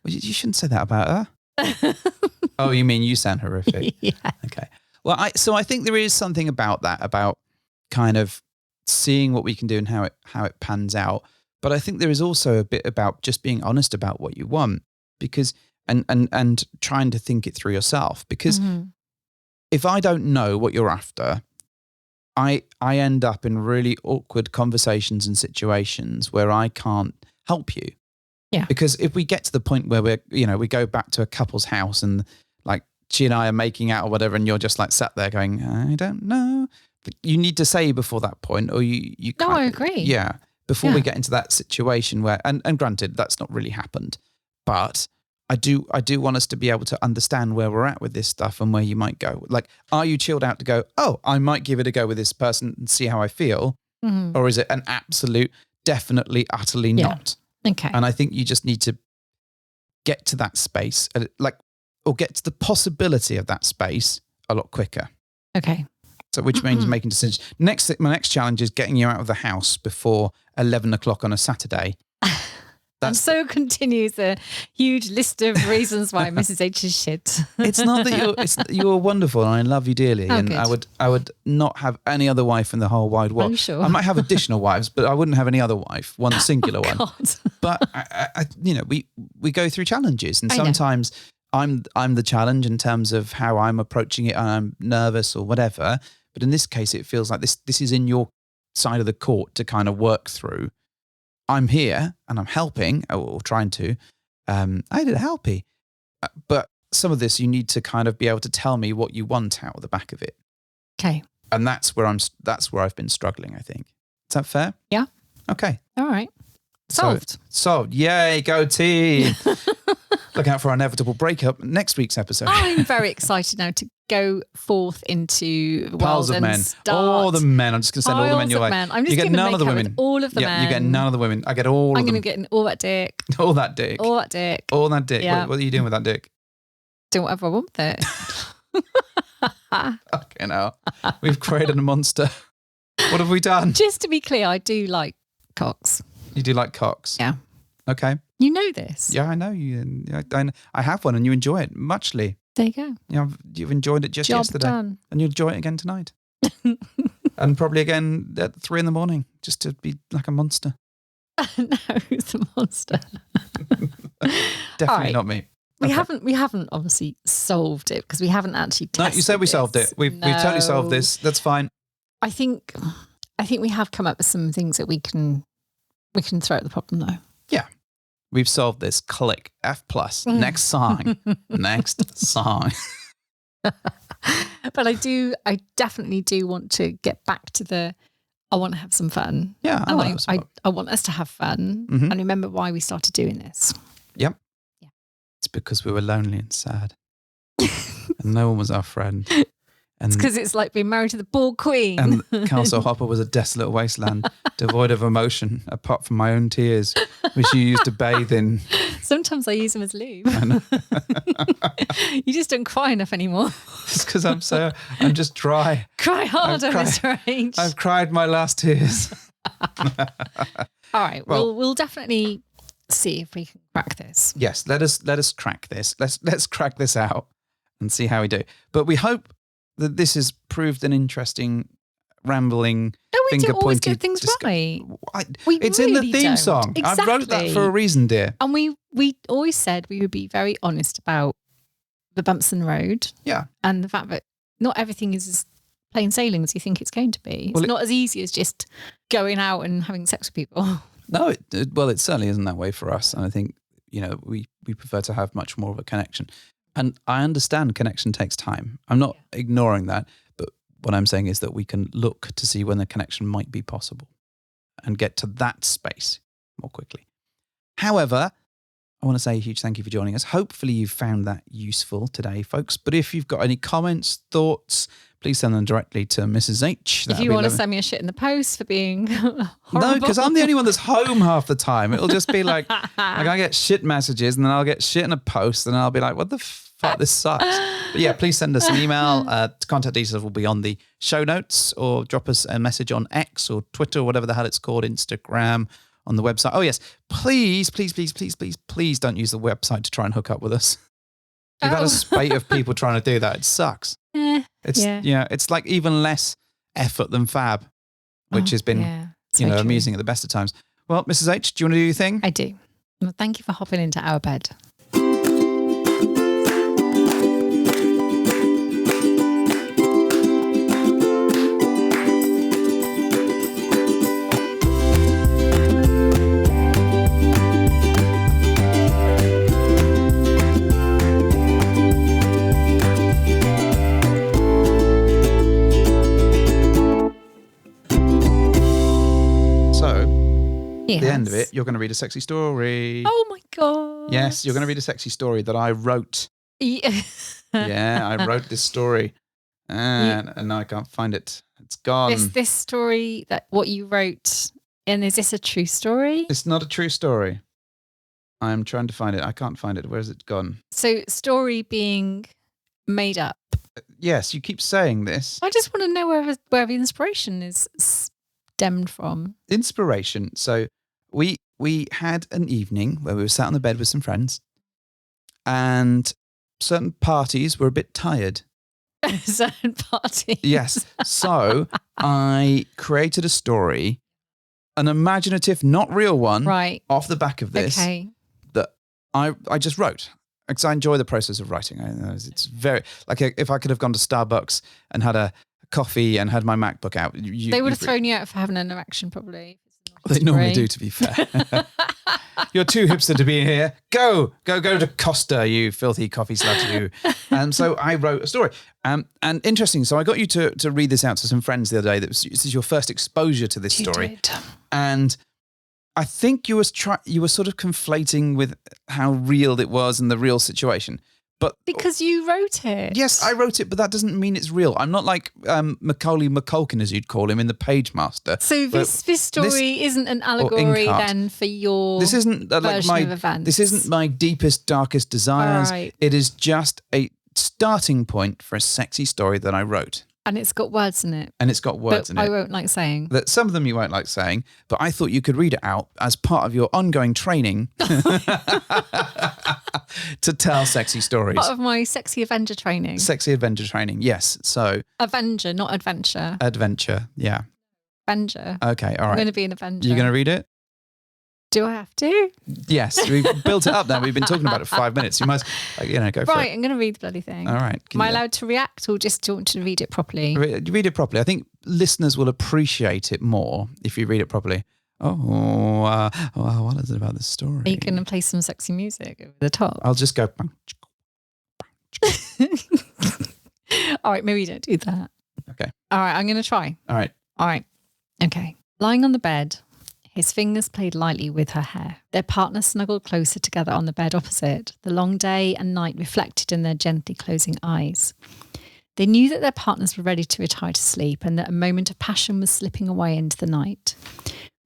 you shouldn't say that about her. Oh, you mean you sound horrific? Yeah. Okay. Well, I think there is something about that, about kind of seeing what we can do and how it pans out. But I think there is also a bit about just being honest about what you want, because and trying to think it through yourself. Because if I don't know what you're after, I end up in really awkward conversations and situations where I can't help you. Yeah. Because if we get to the point where we go back to a couple's house and like she and I are making out or whatever, and you're just like sat there going, I don't know. But you need to say before that point, or you can't. No, I agree. Yeah. Before we get into that situation where, and granted, that's not really happened, but I do want us to be able to understand where we're at with this stuff and where you might go. Like, are you chilled out to go, oh, I might give it a go with this person and see how I feel? Or is it an absolute, definitely, utterly not? Okay. And I think you just need to get to that space, or get to the possibility of that space a lot quicker. Okay. So which means making decisions. My next challenge is getting you out of the house before 11 o'clock on a Saturday. And so continues a huge list of reasons why Mrs. H is shit. It's not that you're wonderful and I love you dearly. And good. I would not have any other wife in the whole wide world. I'm sure. I might have additional wives, but I wouldn't have any other wife, one singular one. God. But we go through challenges, and sometimes I'm the challenge in terms of how I'm approaching it, and I'm nervous or whatever. But in this case, it feels like this is in your side of the court to kind of work through. I'm here and I'm helping, or trying to. I did helpy. But some of this, you need to kind of be able to tell me what you want out of the back of it. Okay. And that's where I've been struggling, I think. Is that fair? Yeah. Okay. All right. Solved. Solved. Yay, go team. Look out for our inevitable breakup next week's episode. I'm very excited now to go forth into the Piles world of and men. start. All the men. I'm just going to send all the men your way. Men. I'm just you get giving none of the make out women. with all of the men. You get none of the women. I get all of them. I'm going to get all that dick. All that dick. All that dick. All that dick. Yeah. What are you doing with that dick? Do whatever I want with it. Fucking hell. We've created a monster. What have we done? Just to be clear, I do like cocks. You do like cocks? Yeah. Okay. You know this. Yeah, I know you. I have one and you enjoy it muchly. There you go. You've enjoyed it just Job yesterday. done. And you'll enjoy it again tonight. And probably again at 3 a.m, just to be like a monster. No, it's a monster. Definitely right. not me. We haven't obviously solved it because we haven't actually tested. No, you said we solved it. We've totally solved No. this. That's fine. I think we have come up with some things that we can throw at the problem though. Yeah. We've solved this. Click F+. Next song. Next song. But I definitely do want to get back to I want to have some fun. Yeah. And I want us to have fun and remember why we started doing this. Yep. Yeah. It's because we were lonely and sad. And no one was our friend. And it's because it's like being married to the bald queen. And Castle Hopper was a desolate wasteland, devoid of emotion, apart from my own tears, which you used to bathe in. Sometimes I use them as lube. I know. You just don't cry enough anymore. It's because I'm just dry. Cry harder, Mr. H. I've cried my last tears. All right, we'll definitely see if we can crack this. Yes, let us crack this. Let's crack this out and see how we do. But we hope that this has proved an interesting, rambling, No, we don't always finger-pointed get things right. It's in the theme don't. song. Exactly. I wrote that for a reason, dear. And we always said we would be very honest about the bumps in the road. Yeah. And the fact that not everything is as plain sailing as you think it's going to be. It's not as easy as just going out and having sex with people. No, it certainly isn't that way for us. And I think, we prefer to have much more of a connection. And I understand connection takes time. I'm not ignoring that. But what I'm saying is that we can look to see when the connection might be possible and get to that space more quickly. However, I want to say a huge thank you for joining us. Hopefully you've found that useful today, folks. But if you've got any comments, thoughts, please send them directly to Mrs. H. If you want to send me a shit in the post for being horrible. No, because I'm the only one that's home half the time. It'll just be like I get shit messages and then I'll get shit in a post and I'll be like, what the fuck, this sucks. But yeah, please send us an email. Contact details will be on the show notes, or drop us a message on X or Twitter or whatever the hell it's called, Instagram, on the website. Oh yes, please don't use the website to try and hook up with us. We've had a spate of people trying to do that. It sucks. It's like even less effort than Fab, which has been amusing at the best of times. Well, Mrs. H, do you want to do your thing? I do. Well, thank you for hopping into our bed. At the end of it, you're going to read a sexy story. Oh my God. Yes, you're going to read a sexy story that I wrote. Yeah, I wrote this story and now I can't find it. It's gone. This story, what you wrote, and is this a true story? It's not a true story. I'm trying to find it. I can't find it. Where's it gone? So story being made up. Yes, you keep saying this. I just want to know where the inspiration is stemmed from. Inspiration. So we had an evening where we were sat on the bed with some friends and certain parties were a bit tired. Certain parties? Yes. So I created a story, an imaginative, not real one, right, off the back of this that I just wrote. Because I enjoy the process of writing. It's very, like if I could have gone to Starbucks and had a coffee and had my MacBook out. They would have thrown you out for having an erection, probably. They normally do, to be fair. You're too hipster to be here. Go to Costa, you filthy coffee slut, you. And so I wrote a story. And interesting, so I got you to read this out to some friends the other day. This is your first exposure to this story. Did. And I think you were sort of conflating with how real it was and the real situation. But because you wrote it. Yes, I wrote it, but that doesn't mean it's real. I'm not like Macaulay Culkin, as you'd call him, in The Page Master. So this story isn't an allegory then for your this isn't version of events. This isn't my deepest, darkest desires. Right. It is just a starting point for a sexy story that I wrote. And it's got words in it. I won't like saying. That some of them you won't like saying, but I thought you could read it out as part of your ongoing training to tell sexy stories. Part of my sexy Avenger training. Sexy Avenger training, yes. So Avenger, not adventure. Adventure, yeah. Avenger. Okay, all right. I'm going to be an Avenger. You're going to read it? Do I have to? Yes, we've built it up now. We've been talking about it for 5 minutes. You must, go for Right, it. I'm going to read the bloody thing. All right. Am I allowed to react or just do you want to read it properly? Read it properly. I think listeners will appreciate it more if you read it properly. What is it about this story? Are you going to play some sexy music over the top? I'll just go. All right, maybe don't do that. Okay. All right, I'm going to try. All right. Okay. Lying on the bed, his fingers played lightly with her hair. Their partner snuggled closer together on the bed opposite, the long day and night reflected in their gently closing eyes. They knew that their partners were ready to retire to sleep and that a moment of passion was slipping away into the night.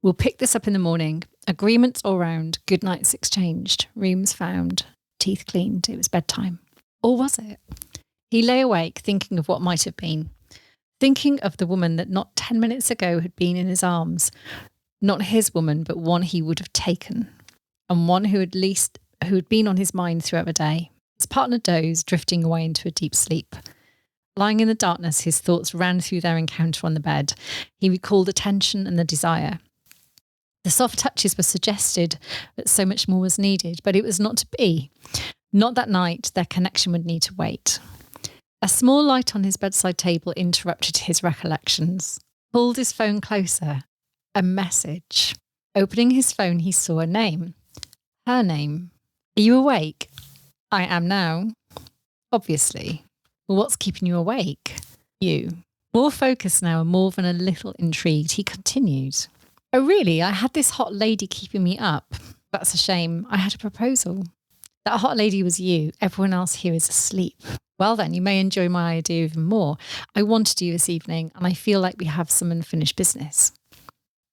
We'll pick this up in the morning. Agreements all round, good nights exchanged, rooms found, teeth cleaned. It was bedtime. Or was it? He lay awake thinking of what might have been. Thinking of the woman that not 10 minutes ago had been in his arms. Not his woman, but one he would have taken. And one who had been on his mind throughout the day. His partner dozed, drifting away into a deep sleep. Lying in the darkness, his thoughts ran through their encounter on the bed. He recalled the tension and the desire. The soft touches were suggested that so much more was needed, but it was not to be. Not that night, their connection would need to wait. A small light on his bedside table interrupted his recollections. Pulled his phone closer. A message. Opening his phone, he saw a name. Her name. Are you awake? I am now. Obviously. Well, what's keeping you awake? You. More focused now and more than a little intrigued, he continued. Oh, really? I had this hot lady keeping me up. That's a shame. I had a proposal. That hot lady was you. Everyone else here is asleep. Well then, you may enjoy my idea even more. I wanted you this evening and I feel like we have some unfinished business.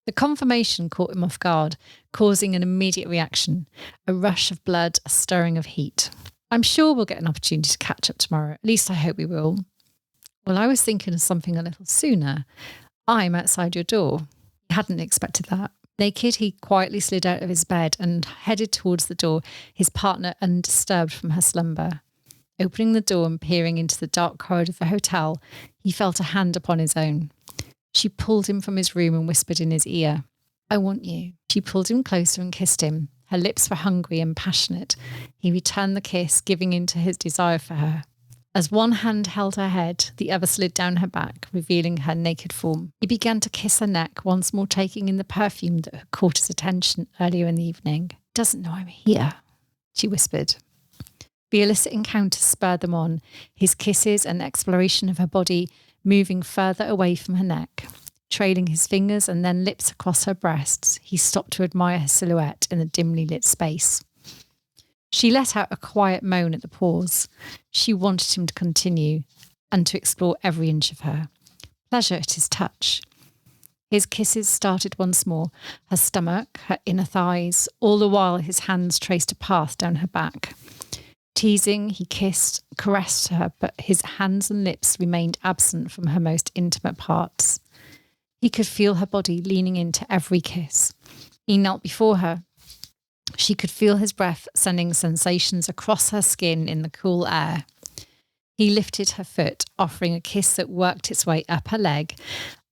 The confirmation caught him off guard, causing an immediate reaction, a rush of blood, a stirring of heat. I'm sure we'll get an opportunity to catch up tomorrow. At least I hope we will. Well, I was thinking of something a little sooner. I'm outside your door. He hadn't expected that. Naked, he quietly slid out of his bed and headed towards the door, his partner undisturbed from her slumber. Opening the door and peering into the dark corridor of the hotel, he felt a hand upon his own. She pulled him from his room and whispered in his ear, I want you. She pulled him closer and kissed him. Her lips were hungry and passionate. He returned the kiss, giving in to his desire for her. As one hand held her head, the other slid down her back, revealing her naked form. He began to kiss her neck, once more taking in the perfume that had caught his attention earlier in the evening. Doesn't know I'm here, she whispered. The illicit encounter spurred them on, his kisses and exploration of her body moving further away from her neck. Trailing his fingers and then lips across her breasts, he stopped to admire her silhouette in the dimly lit space. She let out a quiet moan at the pause. She wanted him to continue and to explore every inch of her. Pleasure at his touch. His kisses started once more, her stomach, her inner thighs, all the while his hands traced a path down her back. Teasing, he kissed, caressed her, but his hands and lips remained absent from her most intimate parts. He could feel her body leaning into every kiss. He knelt before her. She could feel his breath sending sensations across her skin in the cool air. He lifted her foot, offering a kiss that worked its way up her leg,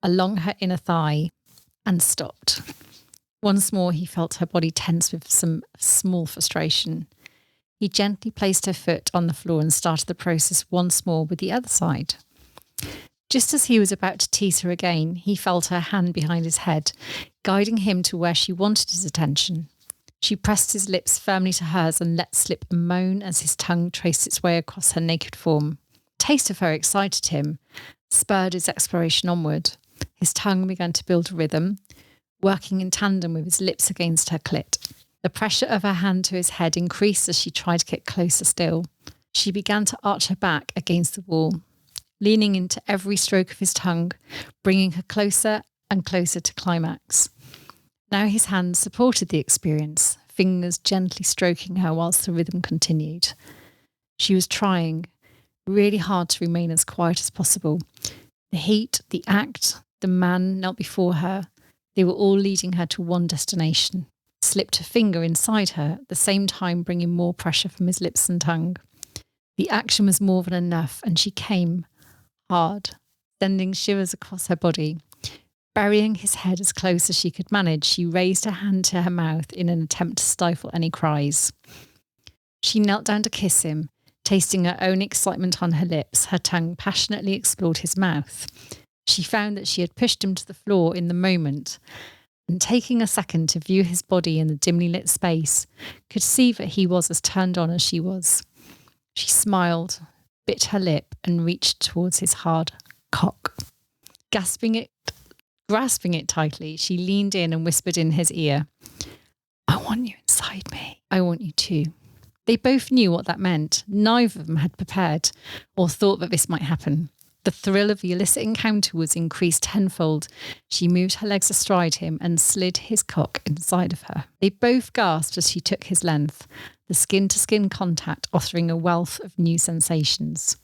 along her inner thigh, and stopped. Once more, he felt her body tense with some small frustration. He gently placed her foot on the floor and started the process once more with the other side. Just as he was about to tease her again, he felt her hand behind his head, guiding him to where she wanted his attention. She pressed his lips firmly to hers and let slip a moan as his tongue traced its way across her naked form. Taste of her excited him, spurred his exploration onward. His tongue began to build a rhythm, working in tandem with his lips against her clit. The pressure of her hand to his head increased as she tried to get closer still. She began to arch her back against the wall, leaning into every stroke of his tongue, bringing her closer and closer to climax. Now his hands supported the experience, fingers gently stroking her whilst the rhythm continued. She was trying really hard to remain as quiet as possible. The heat, the act, the man knelt before her, they were all leading her to one destination. Slipped a finger inside her, at the same time bringing more pressure from his lips and tongue. The action was more than enough, and she came hard, sending shivers across her body. Burying his head as close as she could manage, she raised her hand to her mouth in an attempt to stifle any cries. She knelt down to kiss him, tasting her own excitement on her lips. Her tongue passionately explored his mouth. She found that she had pushed him to the floor in the moment, and taking a second to view his body in the dimly lit space, could see that he was as turned on as she was. She smiled, bit her lip, and reached towards his hard cock. Grasping it tightly, she leaned in and whispered in his ear, "I want you inside me. I want you too." They both knew what that meant. Neither of them had prepared or thought that this might happen. The thrill of the illicit encounter was increased tenfold. She moved her legs astride him and slid his cock inside of her. They both gasped as she took his length, the skin-to-skin contact offering a wealth of new sensations.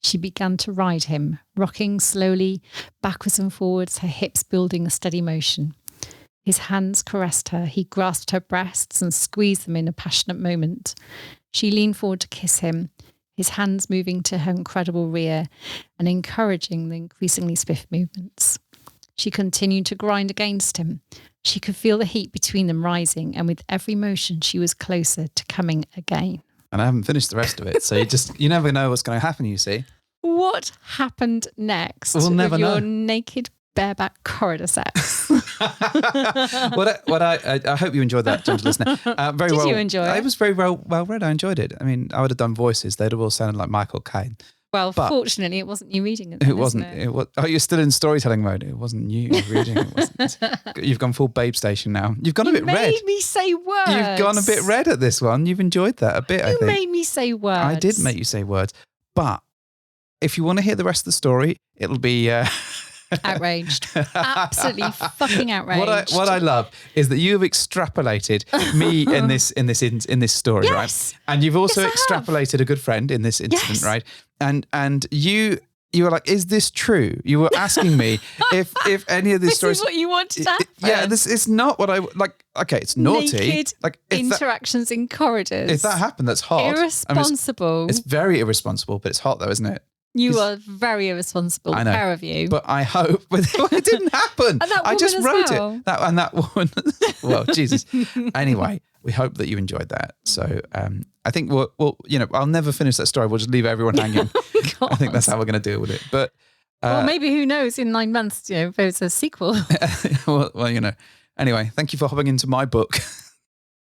She began to ride him, rocking slowly backwards and forwards, her hips building a steady motion. His hands caressed her. He grasped her breasts and squeezed them in a passionate moment. She leaned forward to kiss him, his hands moving to her incredible rear and encouraging the increasingly swift movements. She continued to grind against him. She could feel the heat between them rising, and with every motion she was closer to coming again. And I haven't finished the rest of it, so you never know what's going to happen, you see. What happened next? We'll never with your know. naked bareback corridor sex? I hope you enjoyed that, gentle listener. Very Did well. you enjoy it? It was very well read. I enjoyed it. I mean, I would have done voices. They'd have all sounded like Michael Caine. Well, But- fortunately, it wasn't you reading it. Then, It wasn't. Isn't it? It was. Oh, you're still in storytelling mode. It wasn't you reading. It wasn't. You've gone full Babe Station now. You've gone a You bit red. made me say words. You've gone a bit red at this one. You've enjoyed that a bit, I You think. made me say words. I did make you say words. But if you want to hear the rest of the story, it'll be... outraged. Absolutely fucking outraged. What I love is that you have extrapolated me in this story, Yes. right? And you've also Yes, I have. extrapolated a good friend in this incident, Yes. right? And you were like, "Is this true?" You were asking me if any of these This stories. is what you wanted to happen. Yeah, this is not what I like. Okay, it's naughty. Naked Like if that, interactions in corridors. if that happened, that's hot. I mean, Irresponsible. it's very irresponsible, but it's hot though, isn't it? You are very irresponsible, I the know. pair of you. But I hope it didn't happen. And that I just woman as wrote well. it. That woman. Well, Jesus. Anyway, we hope that you enjoyed that. So I think we'll I'll never finish that story. We'll just leave everyone hanging. I think that's how we're going to deal with it. But well, maybe who knows? In 9 months, there's a sequel. well, anyway, thank you for hopping into my book.